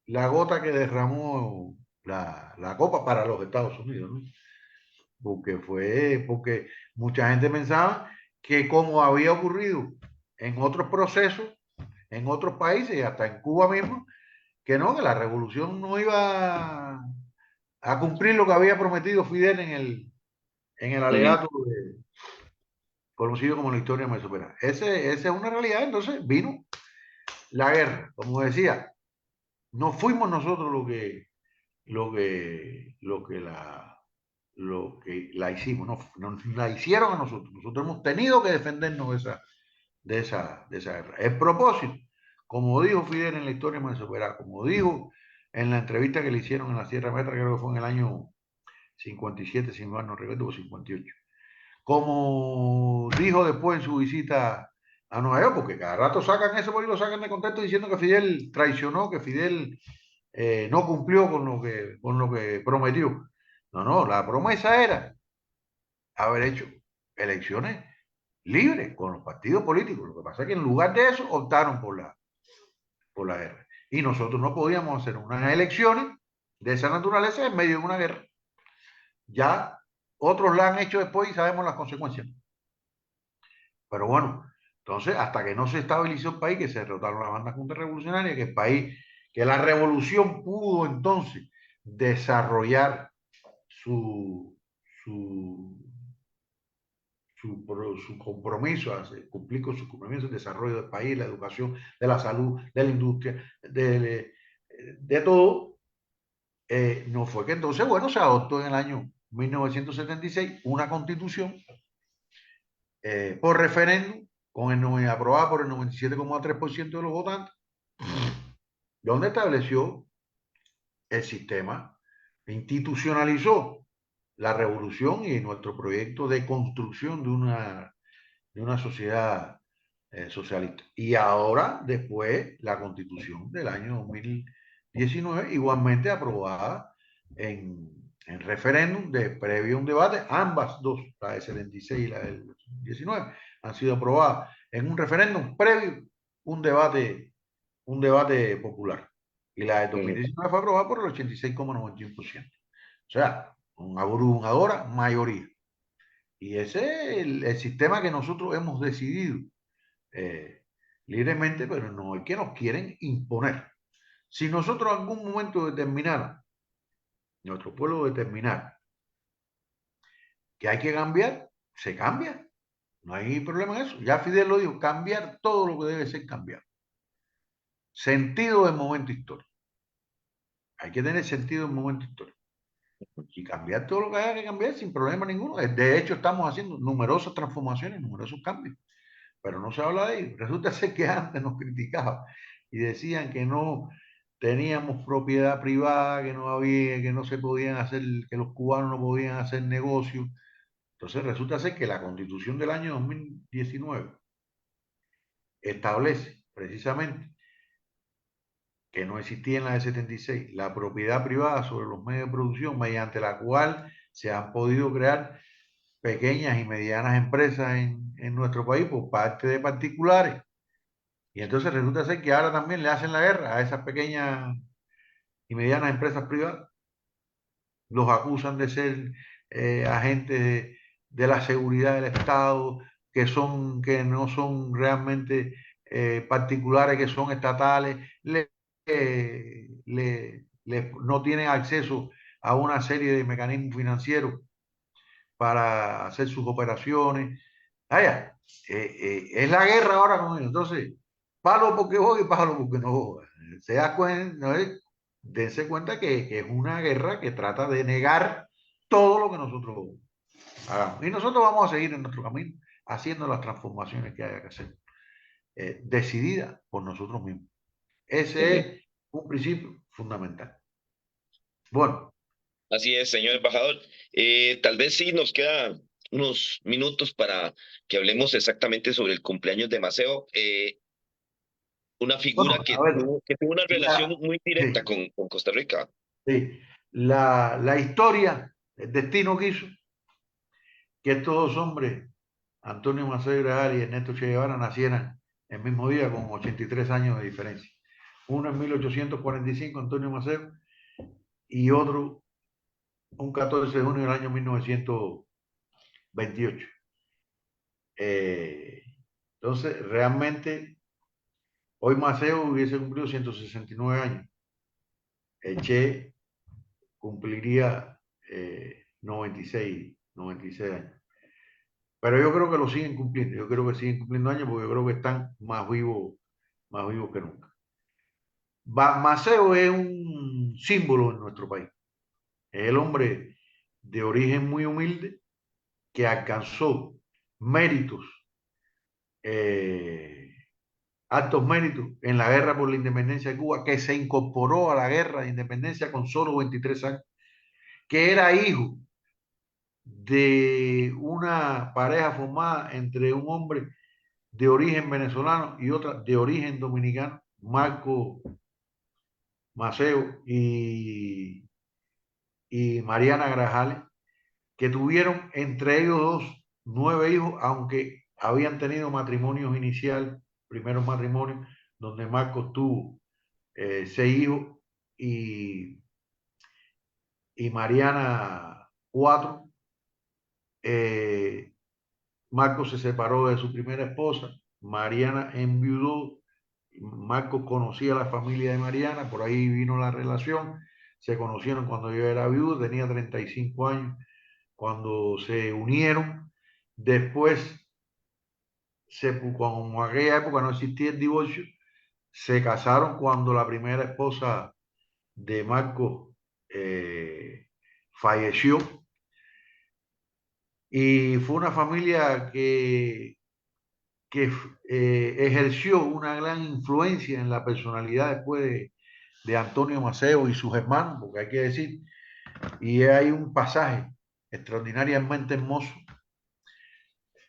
la gota que derramó la copa para los Estados Unidos, ¿no? Porque mucha gente pensaba que como había ocurrido en otros procesos, en otros países y hasta en Cuba mismo, que no, que la revolución no iba a cumplir lo que había prometido Fidel en el ujú, alegato conocido como la historia mesopera. Esa es una realidad, entonces vino la guerra. Como decía, no fuimos nosotros lo que la hicimos, no, la hicieron a nosotros. Nosotros hemos tenido que defendernos de esa guerra. El propósito, como dijo Fidel en la historia mesopera, como dijo en la entrevista que le hicieron en la Sierra Maestra, creo que fue en el año 57, si mal no recuerdo, o 58. Como dijo después en su visita a Nueva York, porque cada rato sacan eso por ahí, lo sacan de contexto diciendo que Fidel traicionó, que Fidel no cumplió con lo que prometió. No, no, la promesa era haber hecho elecciones libres con los partidos políticos. Lo que pasa es que en lugar de eso optaron por la guerra. Y nosotros no podíamos hacer unas elecciones de esa naturaleza en medio de una guerra. Ya otros la han hecho después y sabemos las consecuencias. Pero bueno, entonces hasta que no se estabilizó el país, que se derrotaron las bandas contrarrevolucionarias, que el país, que la revolución pudo entonces desarrollar su, su, su compromiso, cumplir con sus compromisos, el desarrollo del país, la educación, de la salud, de la industria, de todo, no fue que entonces, bueno, se adoptó en el año 1976 una constitución por referéndum, aprobada por el 97,3% de los votantes, donde estableció el sistema, institucionalizó la revolución y nuestro proyecto de construcción de una sociedad socialista. Y ahora, después, la constitución del año 2019, igualmente aprobada en referéndum previo a un debate, ambas dos, la del 76 y la del 19, han sido aprobadas en un referéndum previo un debate popular. Y la del ujú. 2019 fue aprobada por el 86,91%. O sea, una abrumadora mayoría. Y ese es el sistema que nosotros hemos decidido eh, libremente, pero no es que nos quieren imponer. Si nosotros en algún momento determinara, nuestro pueblo determinar que hay que cambiar, se cambia. No hay problema en eso. Ya Fidel lo dijo, cambiar todo lo que debe ser cambiado. Sentido del momento histórico. Hay que tener sentido del momento histórico. Y cambiar todo lo que haya que cambiar sin problema ninguno. De hecho, estamos haciendo numerosas transformaciones, numerosos cambios, pero no se habla de ello. Resulta ser que antes nos criticaban y decían que no teníamos propiedad privada, que no había, que no se podían hacer, que los cubanos no podían hacer negocios. Entonces resulta ser que la constitución del año 2019 establece precisamente que no existía en la de 76 la propiedad privada sobre los medios de producción mediante la cual se han podido crear pequeñas y medianas empresas en nuestro país por parte de particulares. Y entonces resulta ser que ahora también le hacen la guerra a esas pequeñas y medianas empresas privadas. Los acusan de ser agentes de la seguridad del Estado, que no son realmente particulares, que son estatales, no tienen acceso a una serie de mecanismos financieros para hacer sus operaciones. Vaya, es la guerra ahora con ellos. Entonces, palo porque voy y palo porque no voy. Se da cuenta, ¿no? Dense cuenta que es una guerra que trata de negar todo lo que nosotros hagamos. Y nosotros vamos a seguir en nuestro camino haciendo las transformaciones que haya que hacer, decididas por nosotros mismos. Ese es un principio fundamental. Bueno, Así es, señor embajador. Tal vez sí nos queda unos minutos para que hablemos exactamente sobre el cumpleaños de Maceo, una bueno, figura a ver, que tuvo una relación muy directa sí, con Costa Rica. sí. La historia, el destino quiso que estos dos hombres, Antonio Maceo Real y Ernesto Che Guevara, nacieran el mismo día con 83 años de diferencia. Uno en 1845, Antonio Maceo, y otro un 14 de junio del año 1928. Eh, entonces, realmente, hoy Maceo hubiese cumplido 169 años. El Che cumpliría 96 años. Pero yo creo que lo siguen cumpliendo. Yo creo que siguen cumpliendo años porque yo creo que están más vivos que nunca. Maceo es un símbolo en nuestro país. Es el hombre de origen muy humilde que alcanzó méritos, eh, altos méritos en la guerra por la independencia de Cuba, que se incorporó a la guerra de independencia con solo 23 años, que era hijo de una pareja formada entre un hombre de origen venezolano y otra de origen dominicano, Marco Maceo y Mariana Grajales, que tuvieron entre ellos dos 9 hijos, aunque habían tenido matrimonios iniciales, primeros matrimonios, donde Marcos tuvo 6 hijos y, y Mariana 4. Eh, Marcos se separó de su primera esposa, Mariana enviudó, Marcos conocía a la familia de Mariana, por ahí vino la relación, se conocieron cuando yo era viudo, tenía 35 años, cuando se unieron, después, como en aquella época no existía el divorcio, se casaron cuando la primera esposa de Marcos falleció, y fue una familia que ejerció una gran influencia en la personalidad después de Antonio Maceo y sus hermanos, porque hay que decir, y hay un pasaje extraordinariamente hermoso.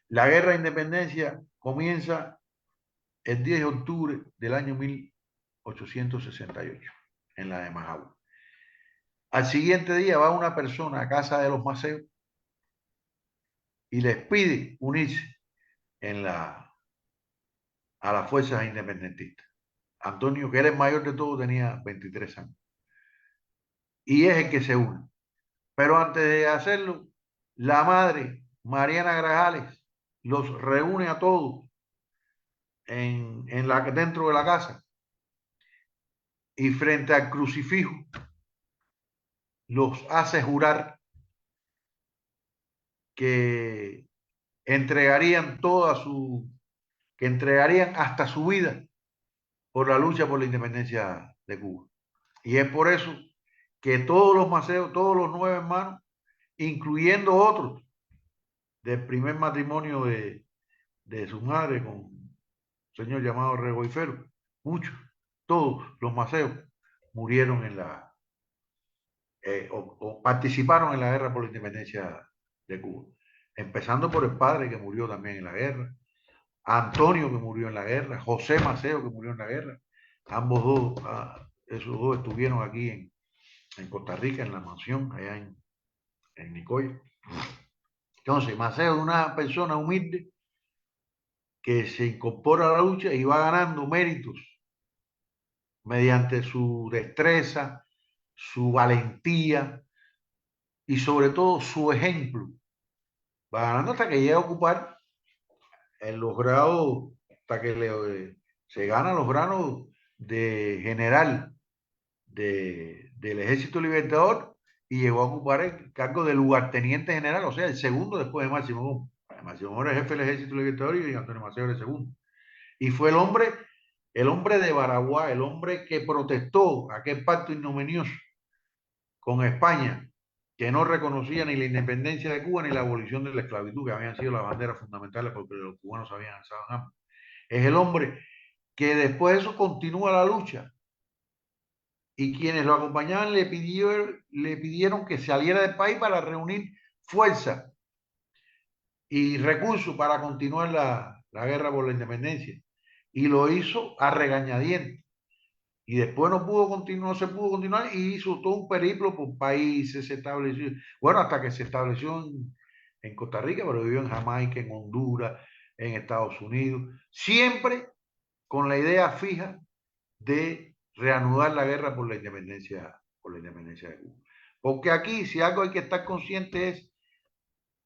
La guerra de independencia comienza el 10 de octubre del año 1868 en la de Majagua. Al siguiente día va una persona a casa de los Maceos y les pide unirse en a las fuerzas independentistas. Antonio, que era el mayor de todos, tenía 23 años. Y es el que se une. Pero antes de hacerlo, la madre, Mariana Grajales, los reúne a todos dentro de la casa y frente al crucifijo los hace jurar que entregarían que entregarían hasta su vida por la lucha por la independencia de Cuba. Y es por eso que todos los Maceos, todos los 9 hermanos, incluyendo otros del primer matrimonio de su madre con un señor llamado Regoifero, muchos, todos los Maceos murieron o participaron en la guerra por la independencia de Cuba. Empezando por el padre que murió también en la guerra, Antonio que murió en la guerra, José Maceo que murió en la guerra. Ambos dos, esos dos estuvieron aquí en Costa Rica, en la mansión, allá en Nicoya. Entonces, Maceo es una persona humilde que se incorpora a la lucha y va ganando méritos mediante su destreza, su valentía y sobre todo su ejemplo. Va ganando hasta que llega a ocupar en los grados, hasta que se gana los grados de general del Ejército Libertador y llegó a ocupar el cargo de lugarteniente general, o sea, el segundo después de Máximo Gómez. Máximo Gómez era jefe del Ejército Libertador y Antonio Maceo era el segundo. Y fue el hombre de Baraguá, el hombre que protestó aquel pacto ignominioso con España, que no reconocía ni la independencia de Cuba ni la abolición de la esclavitud, que habían sido las banderas fundamentales porque los cubanos habían alzado en armas. Es el hombre que después de eso continúa la lucha. Y quienes lo acompañaban le pidieron que saliera del país para reunir fuerza y recursos para continuar la guerra por la independencia. Y lo hizo a regañadientes. Y después no pudo continuar, no se pudo continuar y hizo todo un periplo por países, se estableció, bueno, hasta que se estableció en Costa Rica, pero vivió en Jamaica, en Honduras, en Estados Unidos, siempre con la idea fija de reanudar la guerra por la independencia de Cuba. Porque aquí, si algo hay que estar consciente es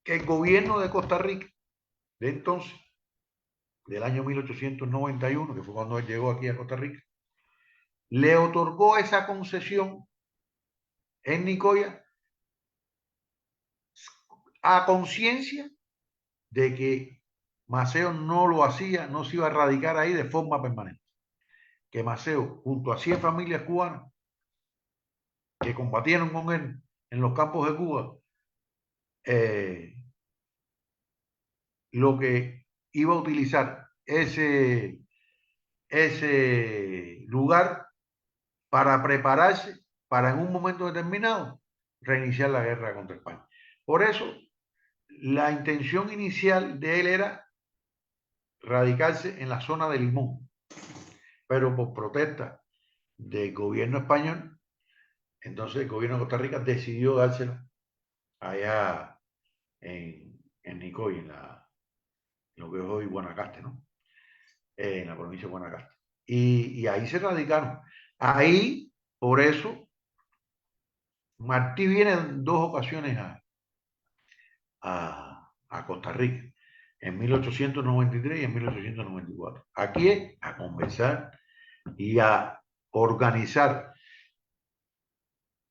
que el gobierno de Costa Rica, de entonces, del año 1891, que fue cuando él llegó aquí a Costa Rica, le otorgó esa concesión en Nicoya a conciencia de que Maceo no lo hacía, no se iba a radicar ahí de forma permanente. Que Maceo, junto a 100 familias cubanas que combatieron con él en los campos de Cuba, lo que iba a utilizar ese lugar para prepararse para en un momento determinado reiniciar la guerra contra España. Por eso, la intención inicial de él era radicarse en la zona de Limón, pero por protesta del gobierno español, entonces el gobierno de Costa Rica decidió dárselo allá en Nicoya, en lo que es hoy Guanacaste, ¿no? En la provincia de Guanacaste. Y ahí se radicaron. Ahí, por eso, Martí viene en dos ocasiones a Costa Rica, en 1893 y en 1894. Aquí es a conversar y a organizar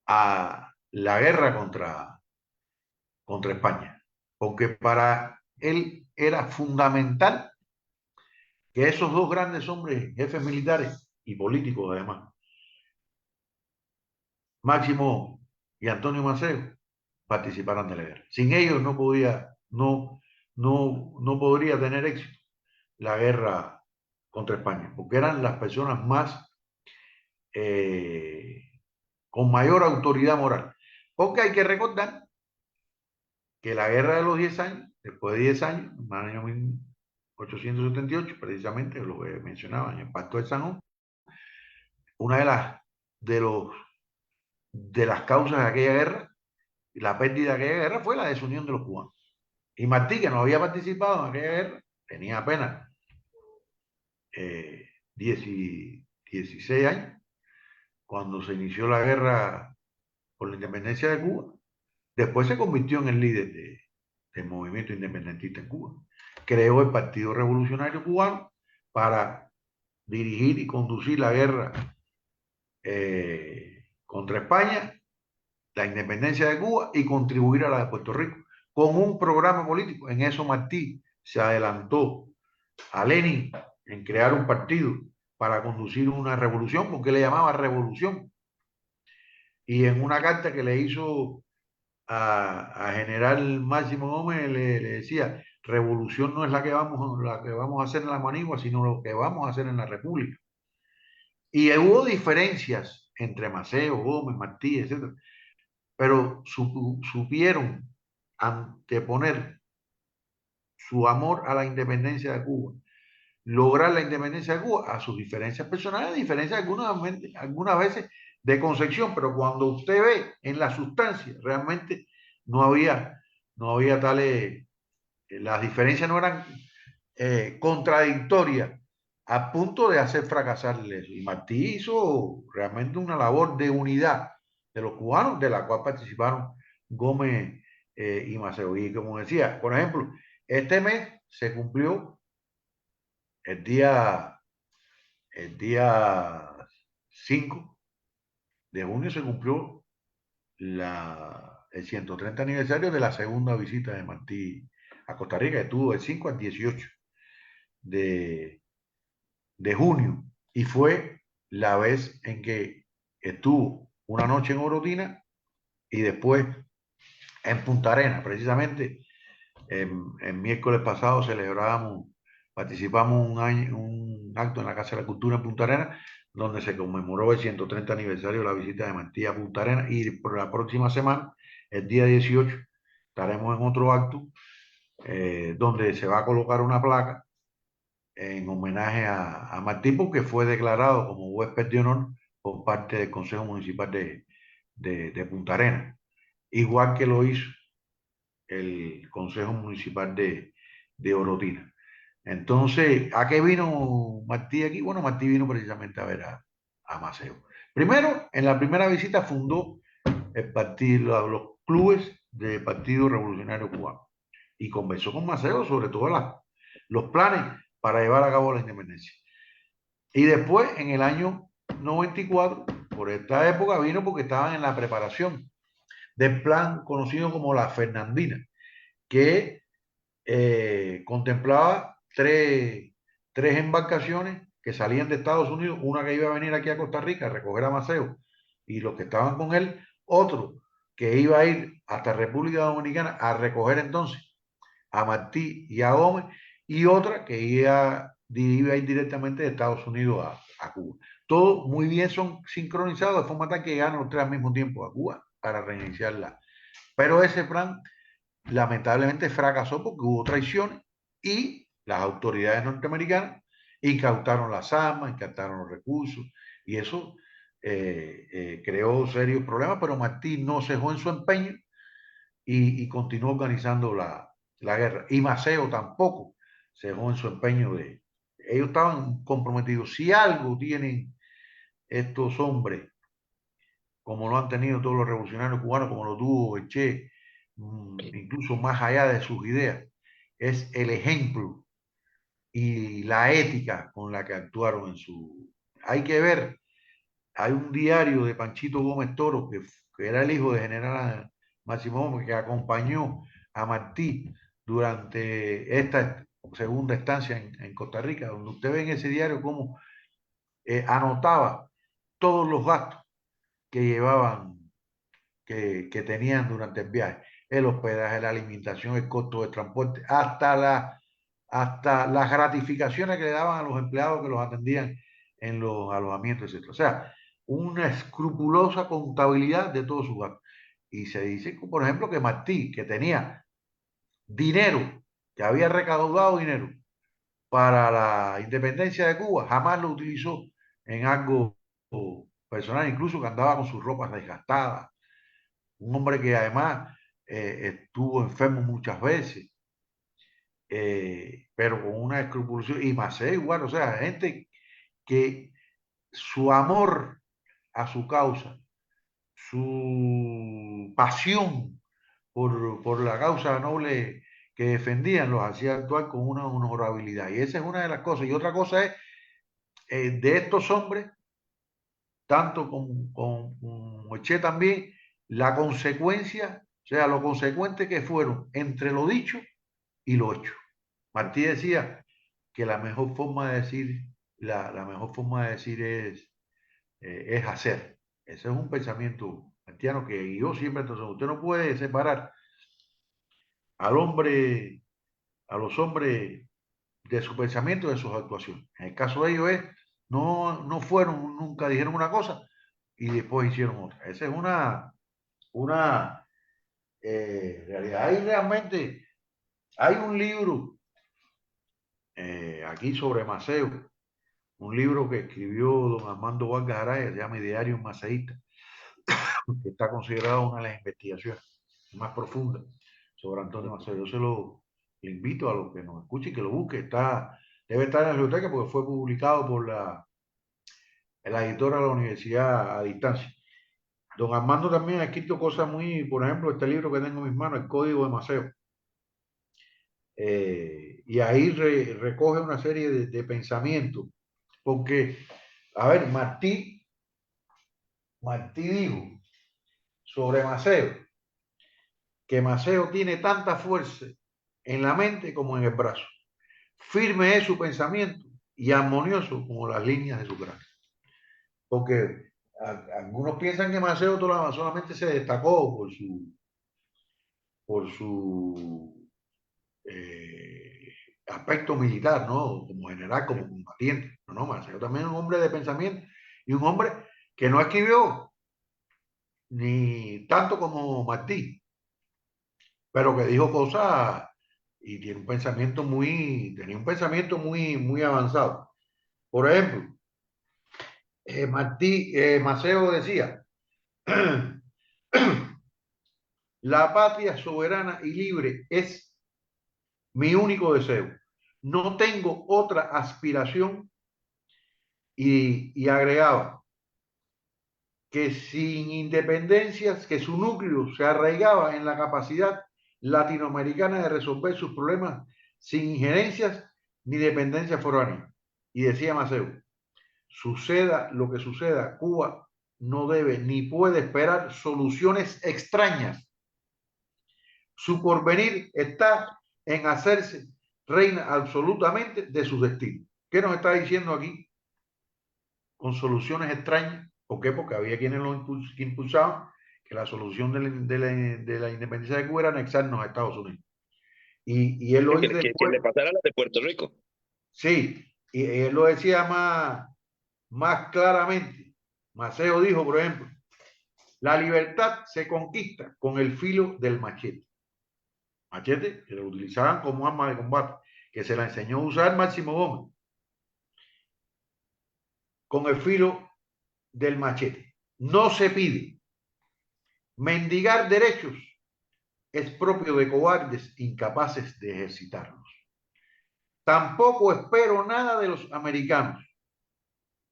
a la guerra contra España, porque para él era fundamental que esos dos grandes hombres, jefes militares y políticos además, Máximo y Antonio Maceo, participaran de la guerra. Sin ellos no podría tener éxito la guerra contra España, porque eran las personas más con mayor autoridad moral. Porque hay que recordar que la guerra de los 10 años, después de 10 años, en el año 1878, precisamente lo que mencionaba en el Pacto de San Juan, una de las causas de aquella guerra, y la pérdida de aquella guerra, fue la desunión de los cubanos. Y Martí, que no había participado en aquella guerra, tenía apenas 16 años, cuando se inició la guerra por la independencia de Cuba. Después se convirtió en el líder del movimiento independentista en Cuba. Creó el Partido Revolucionario Cubano para dirigir y conducir la guerra contra España, la independencia de Cuba y contribuir a la de Puerto Rico, con un programa político. En eso Martí se adelantó a Lenin en crear un partido para conducir una revolución, porque le llamaba revolución. Y en una carta que le hizo a General Máximo Gómez le decía, revolución no es la que vamos a hacer en la Manigua, sino lo que vamos a hacer en la República. Y hubo diferencias entre Maceo, Gómez, Martí, etc. Pero supieron anteponer su amor a la independencia de Cuba, lograr la independencia de Cuba a sus diferencias personales, diferencias algunas veces de concepción, pero cuando usted ve en la sustancia, realmente no había, no había tales, las diferencias no eran contradictorias a punto de hacer fracasar eso. Y Martí hizo realmente una labor de unidad de los cubanos, de la cual participaron Gómez y Maceo. Y como decía, por ejemplo, este mes se cumplió el día 5 de junio se cumplió el 130 aniversario de la segunda visita de Martí a Costa Rica, que estuvo del 5 al 18 de junio, y fue la vez en que estuvo una noche en Orotina y después en Punta Arenas. Precisamente el miércoles pasado celebrábamos participamos un acto en la Casa de la Cultura en Punta Arenas, donde se conmemoró el 130 aniversario de la visita de Martí a Punta Arenas, y por la próxima semana, el día 18, estaremos en otro acto donde se va a colocar una placa en homenaje a Martí, porque fue declarado como huésped de honor por parte del Consejo Municipal de Punta Arenas, igual que lo hizo el Consejo Municipal de Orotina. Entonces, ¿a qué vino Martí aquí? Bueno, Martí vino precisamente a ver a Maceo. Primero, en la primera visita fundó el partido, los clubes del Partido Revolucionario Cubano, y conversó con Maceo sobre todos los planes para llevar a cabo la independencia. Y después, en el año 94, por esta época, vino porque estaban en la preparación del plan conocido como la Fernandina, que contemplaba tres embarcaciones que salían de Estados Unidos, una que iba a venir aquí a Costa Rica a recoger a Maceo y los que estaban con él, otro que iba a ir hasta República Dominicana a recoger entonces a Martí y a Gómez, y otra que iba a ir directamente de Estados Unidos a Cuba. Todo muy bien son sincronizados de forma tal que llegan los tres al mismo tiempo a Cuba para reiniciarla. Pero ese plan lamentablemente fracasó porque hubo traiciones y las autoridades norteamericanas incautaron las armas, incautaron los recursos, y eso creó serios problemas, pero Martí no cejó en su empeño y continuó organizando la guerra. Y Maceo tampoco cejó en su empeño de... Ellos estaban comprometidos. Si algo tienen estos hombres, como lo han tenido todos los revolucionarios cubanos, como lo tuvo el Che, incluso más allá de sus ideas, es el ejemplo y la ética con la que actuaron en su... Hay que ver, hay un diario de Panchito Gómez Toro, que era el hijo de General Máximo Gómez, que acompañó a Martí durante esta segunda estancia en Costa Rica, donde usted ve en ese diario cómo anotaba todos los gastos que llevaban, que tenían durante el viaje, el hospedaje, la alimentación, el costo de transporte, hasta las gratificaciones que le daban a los empleados que los atendían en los alojamientos, etc. O sea, una escrupulosa contabilidad de todos sus gastos. Y se dice, por ejemplo, que Martí, que tenía dinero, que había recaudado dinero para la independencia de Cuba, jamás lo utilizó en algo personal, incluso que andaba con sus ropas desgastadas. Un hombre que además estuvo enfermo muchas veces, pero con una escrupulosidad, y Maceo igual, o sea, gente que su amor a su causa, su pasión por la causa noble que defendían, los hacía actuar con una honorabilidad. Y esa es una de las cosas. Y otra cosa es, de estos hombres, tanto con Che también, la consecuencia, o sea, lo consecuente que fueron entre lo dicho y lo hecho. Martí decía que la mejor forma de decir, la mejor forma de decir es hacer. Ese es un pensamiento martiano que yo siempre, entonces, usted no puede separar al hombre, a los hombres de su pensamiento, de sus actuaciones. En el caso de ellos es, no fueron, nunca dijeron una cosa y después hicieron otra. Esa es una realidad. Hay realmente, hay un libro aquí sobre Maceo, un libro que escribió don Armando Vargas Araya, se llama Diario Maceísta, que está considerado una de las investigaciones más profundas sobre Antonio Maceo. Yo le invito a los que nos escuchen que lo busque. Debe estar en la biblioteca porque fue publicado por la editora de la Universidad a Distancia. Don Armando también ha escrito cosas muy, por ejemplo, este libro que tengo en mis manos, El Código de Maceo. Y ahí recoge una serie de pensamientos. Porque, a ver, Martí dijo sobre Maceo que Maceo tiene tanta fuerza en la mente como en el brazo. Firme es su pensamiento y armonioso como las líneas de su cráneo. Porque algunos piensan que Maceo solamente se destacó por su eh, aspecto militar, ¿no? Como general, como combatiente. No, no, Maceo también es un hombre de pensamiento y un hombre que no escribió ni tanto como Martí, pero que dijo cosas y tiene un pensamiento tenía un pensamiento muy avanzado. Por ejemplo, Maceo decía, la patria soberana y libre es mi único deseo. No tengo otra aspiración y agregaba que sin independencias, que su núcleo se arraigaba en la capacidad latinoamericana de resolver sus problemas sin injerencias ni dependencia foránea. Y decía Maceo, suceda lo que suceda, Cuba no debe ni puede esperar soluciones extrañas. Su porvenir está en hacerse reina absolutamente de su destino. ¿Qué nos está diciendo aquí? Con soluciones extrañas. ¿Por qué? Porque había quienes lo impulsaban que la solución de la independencia de Cuba era anexarnos a Estados Unidos. Y él lo dice Que después, le pasara a la de Puerto Rico. sí, y él lo decía más claramente. Maceo dijo, por ejemplo, la libertad se conquista con el filo del machete. Machete que lo utilizaban como arma de combate, que se la enseñó a usar Máximo Gómez, con el filo del machete. No se pide. Mendigar derechos es propio de cobardes incapaces de ejercitarlos. Tampoco espero nada de los americanos.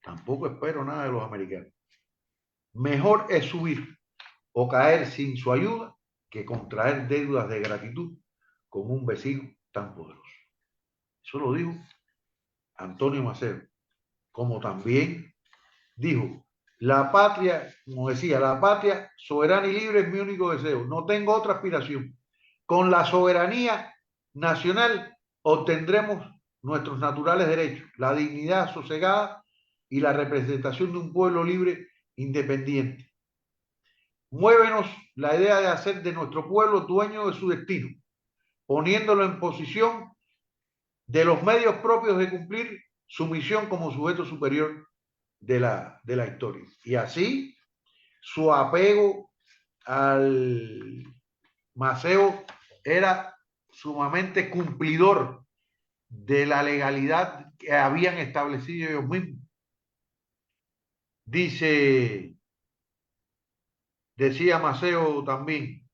Tampoco espero nada de los americanos. Mejor es subir o caer sin su ayuda que contraer deudas de gratitud con un vecino tan poderoso. Eso lo dijo Antonio Maceo, como también dijo, la patria, como decía, la patria soberana y libre es mi único deseo. No tengo otra aspiración. Con la soberanía nacional obtendremos nuestros naturales derechos, la dignidad sosegada y la representación de un pueblo libre independiente. Muévenos la idea de hacer de nuestro pueblo dueño de su destino, poniéndolo en posición de los medios propios de cumplir su misión como sujeto superior de la historia. Y así su apego al Maceo era sumamente cumplidor de la legalidad que habían establecido ellos mismos. Decía Maceo también,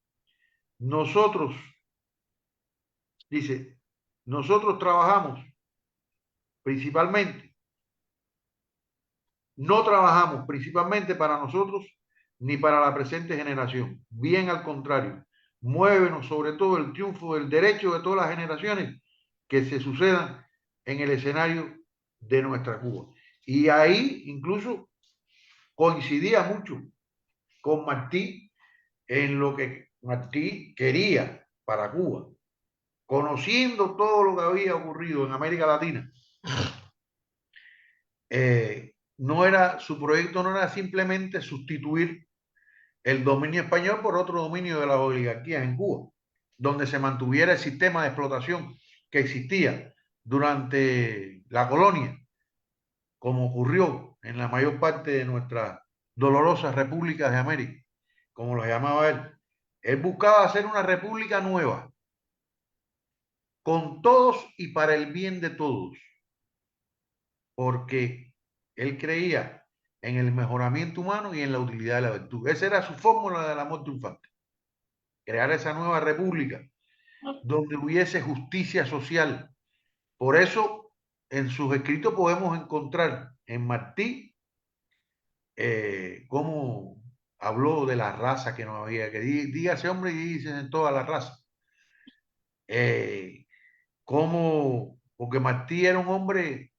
nosotros, dice, nosotros trabajamos principalmente, no trabajamos principalmente para nosotros ni para la presente generación. Bien al contrario, muévenos sobre todo el triunfo del derecho de todas las generaciones que se sucedan en el escenario de nuestra Cuba. Y ahí incluso coincidía mucho con Martí en lo que Martí quería para Cuba, conociendo todo lo que había ocurrido en América Latina. No era, su proyecto no era simplemente sustituir el dominio español por otro dominio de las oligarquías en Cuba, donde se mantuviera el sistema de explotación que existía durante la colonia, como ocurrió en la mayor parte de nuestras dolorosas repúblicas de América, como lo llamaba él. Él buscaba hacer una república nueva, con todos y para el bien de todos, porque él creía en el mejoramiento humano y en la utilidad de la virtud. Esa era su fórmula del amor triunfante. Crear esa nueva república donde hubiese justicia social. Por eso, en sus escritos podemos encontrar en Martí cómo habló de la raza que no había, que diga ese hombre y dice en toda la raza. Porque Martí era un hombre,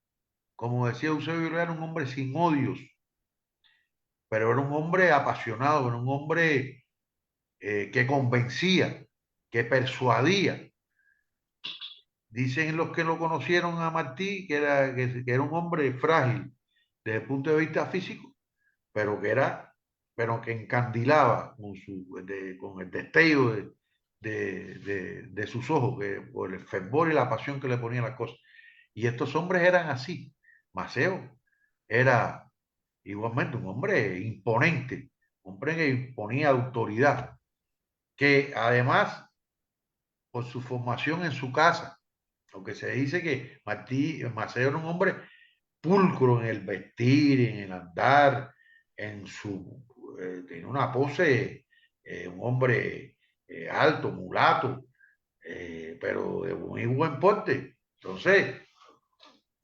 como decía Eusebio, era un hombre sin odios, pero era un hombre apasionado, era un hombre que convencía, que persuadía. Dicen los que lo conocieron a Martí que era un hombre frágil desde el punto de vista físico, pero que encandilaba con el destello de sus ojos, que, por el fervor y la pasión que le ponían las cosas. Y estos hombres eran así. Maceo era igualmente un hombre imponente, un hombre que imponía autoridad, que además, por su formación en su casa, aunque se dice que Maceo era un hombre pulcro en el vestir, en el andar, tenía una pose, un hombre alto, mulato, pero de muy buen porte. Entonces,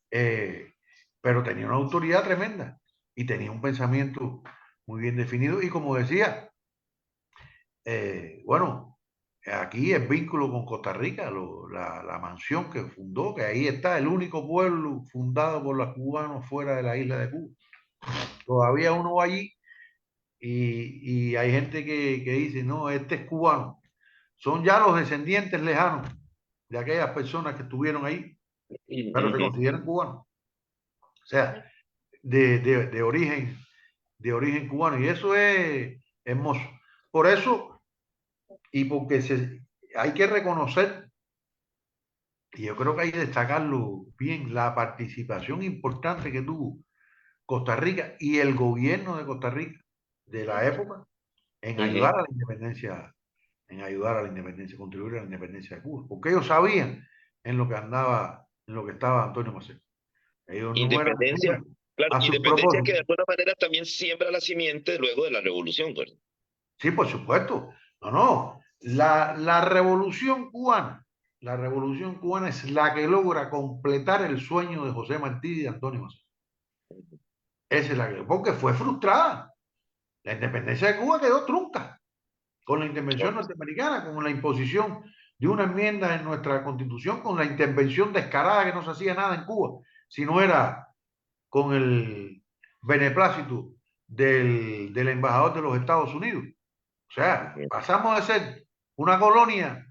eh, pero tenía una autoridad tremenda y tenía un pensamiento muy bien definido. Y como decía, bueno, aquí el vínculo con Costa Rica, la mansión que fundó, que ahí está el único pueblo fundado por los cubanos fuera de la isla de Cuba. Todavía uno va allí y hay gente que dice, no, este es cubano. Son ya los descendientes lejanos de aquellas personas que estuvieron ahí, pero se consideran cubanos. O sea, de origen cubano. Y eso es hermoso. Por eso, y porque hay que reconocer, y yo creo que hay que destacarlo bien, la participación importante que tuvo Costa Rica y el gobierno de Costa Rica de la época en ayudar a la independencia, contribuir a la independencia de Cuba, porque ellos sabían en lo que estaba Antonio Maceo. Ellos no eran Independencia, ajenos claro, a sus independencia que propósitos. de alguna manera también siembra la simiente luego de la revolución, ¿verdad? Sí, por supuesto. No, no. La revolución cubana es la que logra completar el sueño de José Martí y de Antonio Maceo. Esa es la que, porque fue frustrada. La independencia de Cuba quedó trunca con la intervención Claro. norteamericana, con la imposición de una enmienda en nuestra constitución, con la intervención descarada que no se hacía nada en Cuba, si no era con el beneplácito del embajador de los Estados Unidos. O sea, pasamos de ser una colonia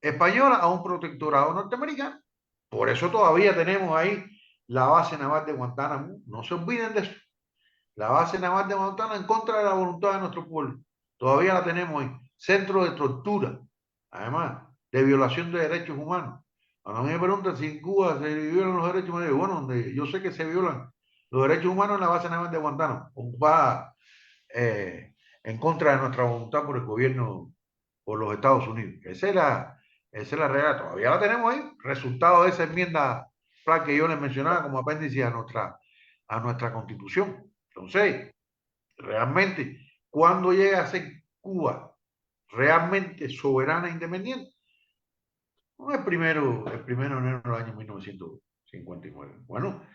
española a un protectorado norteamericano. Por eso todavía tenemos ahí la base naval de Guantánamo. No se olviden de eso. La base naval de Guantánamo en contra de la voluntad de nuestro pueblo. Todavía la tenemos ahí. Centro de tortura, además, de violación de derechos humanos. Cuando a mí me preguntan si en Cuba se violan los derechos humanos, bueno, donde yo sé que se violan los derechos humanos en la base naval de Guantánamo, ocupada en contra de nuestra voluntad por el gobierno, por los Estados Unidos. Esa es la realidad. Todavía la tenemos ahí, resultado de esa enmienda plan que yo les mencionaba como apéndice a nuestra constitución. Entonces, realmente, ¿cuándo llega a ser Cuba realmente soberana e independiente? No, el primero de enero del año 1959. Bueno,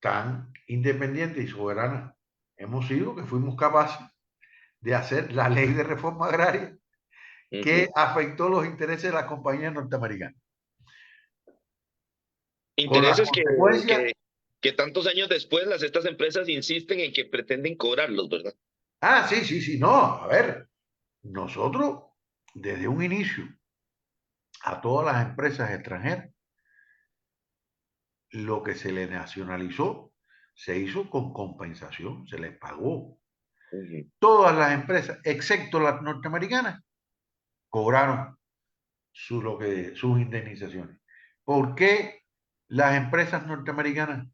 tan independiente y soberana hemos sido que fuimos capaces de hacer la ley de reforma agraria que afectó los intereses de las compañías norteamericanas. Con las Intereses consecuencias. que tantos años después estas empresas insisten en que pretenden cobrarlos, ¿verdad? Ah, sí, sí, sí, no, a ver, nosotros desde un inicio a todas las empresas extranjeras, lo que se les nacionalizó se hizo con compensación, se les pagó. Todas las empresas, excepto las norteamericanas, cobraron sus indemnizaciones. ¿Por qué las empresas norteamericanas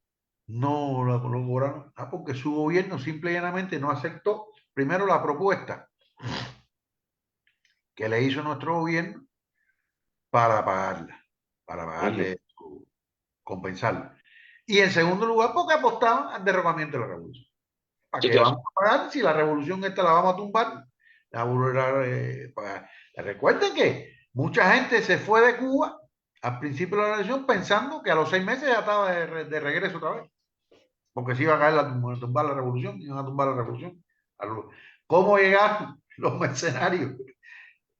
no lo cobraron? Ah, porque su gobierno simple y llanamente no aceptó primero la propuesta que le hizo nuestro gobierno para pagarla, para pagarle, compensarla. Y en segundo lugar, porque apostaban al derrocamiento de la revolución. ¿Para Sí, qué claro. vamos a pagar si la revolución esta la vamos a tumbar? Recuerden que mucha gente se fue de Cuba al principio de la revolución pensando que a los 6 meses ya estaba de regreso otra vez, porque se iba a caer tumbar la revolución, iban a tumbar la revolución. ¿Cómo llegaron los mercenarios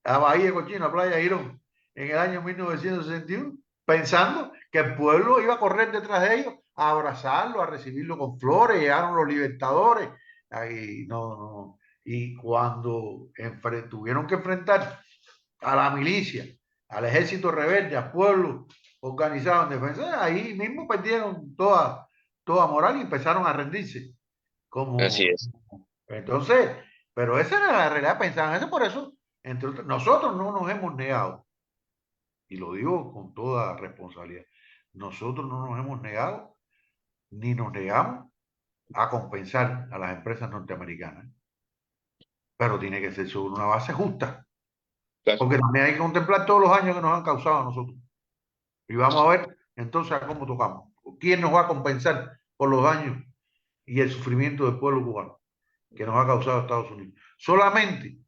a Bahía Cochino, a Playa Girón, en el año 1961, pensando que el pueblo iba a correr detrás de ellos, a abrazarlo, a recibirlo con flores? Llegaron los libertadores, y, no, no, y cuando tuvieron que enfrentar a la milicia, al ejército rebelde, al pueblo organizado en defensa, ahí mismo perdieron toda moral y empezaron a rendirse. Así es. Entonces, pero esa era la realidad, pensaban eso, por eso nosotros no nos hemos negado, y lo digo con toda responsabilidad, nosotros no nos hemos negado ni nos negamos a compensar a las empresas norteamericanas, pero tiene que ser sobre una base justa, Claro, porque también hay que contemplar todos los daños que nos han causado a nosotros. Y vamos a ver entonces a cómo tocamos. ¿Quién nos va a compensar por los daños y el sufrimiento del pueblo cubano que nos ha causado Estados Unidos? Solamente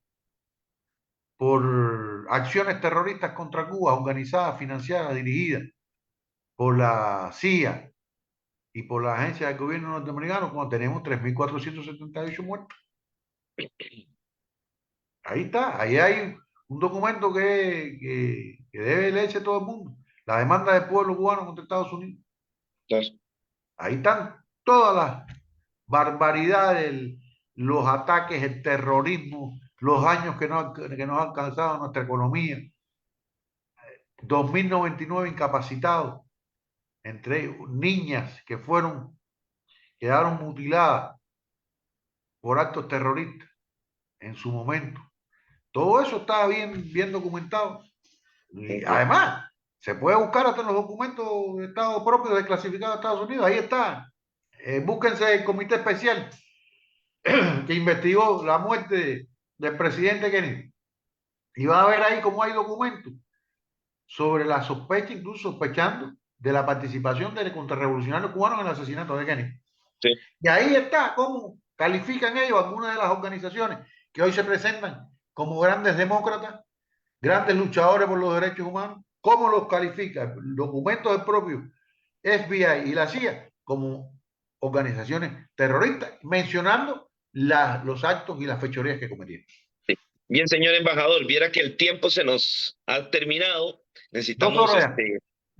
por acciones terroristas contra Cuba, organizadas, financiadas, dirigidas por la CIA y por la agencia del gobierno norteamericano, cuando tenemos 3.478 muertos. Ahí está, ahí hay un documento que debe leerse todo el mundo. La demanda del pueblo cubano contra Estados Unidos. claro. Ahí están todas las barbaridades, los ataques, el terrorismo, los daños que nos han causado a nuestra economía. 2.099 incapacitados, entre ellos niñas que quedaron mutiladas por actos terroristas en su momento. Todo eso está bien documentado. Y además, se puede buscar hasta en los documentos de Estado propios desclasificados de Estados Unidos. Ahí está. Búsquense el comité especial que investigó la muerte del presidente Kennedy. Y va a ver ahí cómo hay documentos sobre la sospecha, incluso sospechando de la participación de contrarrevolucionarios cubanos en el asesinato de Kennedy. Sí. Y ahí está cómo califican ellos algunas de las organizaciones que hoy se presentan como grandes demócratas, grandes luchadores por los derechos humanos, cómo los califica el documento del propio FBI y la CIA como organizaciones terroristas, mencionando los actos y las fechorías que cometieron. Sí. Bien, señor embajador, viera que el tiempo se nos ha terminado. Necesitamos,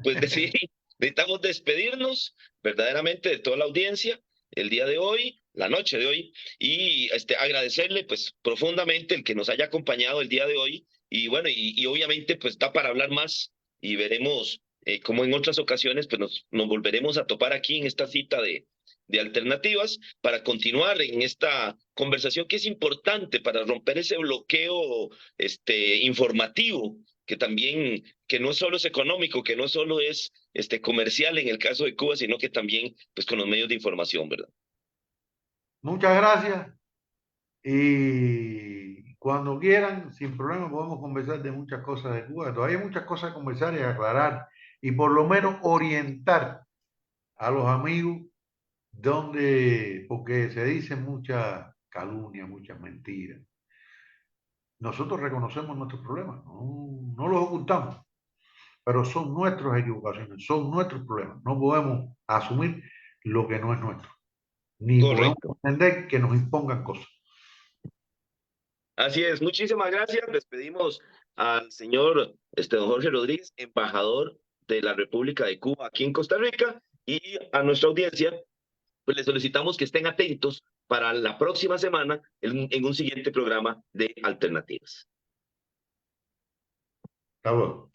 pues decir, necesitamos despedirnos verdaderamente de toda la audiencia el día de hoy, la noche de hoy, y agradecerle pues profundamente el que nos haya acompañado el día de hoy. Y bueno, y obviamente pues da para hablar más y veremos cómo en otras ocasiones pues nos volveremos a topar aquí en esta cita de alternativas para continuar en esta conversación que es importante para romper ese bloqueo informativo que también, que no solo es económico, que no solo es comercial en el caso de Cuba, sino que también pues con los medios de información, ¿verdad? Muchas gracias y cuando quieran, sin problema, podemos conversar de muchas cosas de Cuba. Todavía hay muchas cosas a conversar y aclarar y por lo menos orientar a los amigos porque se dicen muchas calumnias, muchas mentiras. Nosotros reconocemos nuestros problemas, no los ocultamos, pero son nuestras equivocaciones, son nuestros problemas. No podemos asumir lo que no es nuestro, ni podemos Correcto. entender que nos impongan cosas. Así es, muchísimas gracias. Despedimos al señor don Jorge Rodríguez, embajador de la República de Cuba aquí en Costa Rica, y a nuestra audiencia, pues les solicitamos que estén atentos para la próxima semana en un siguiente programa de Alternativas. Hasta luego.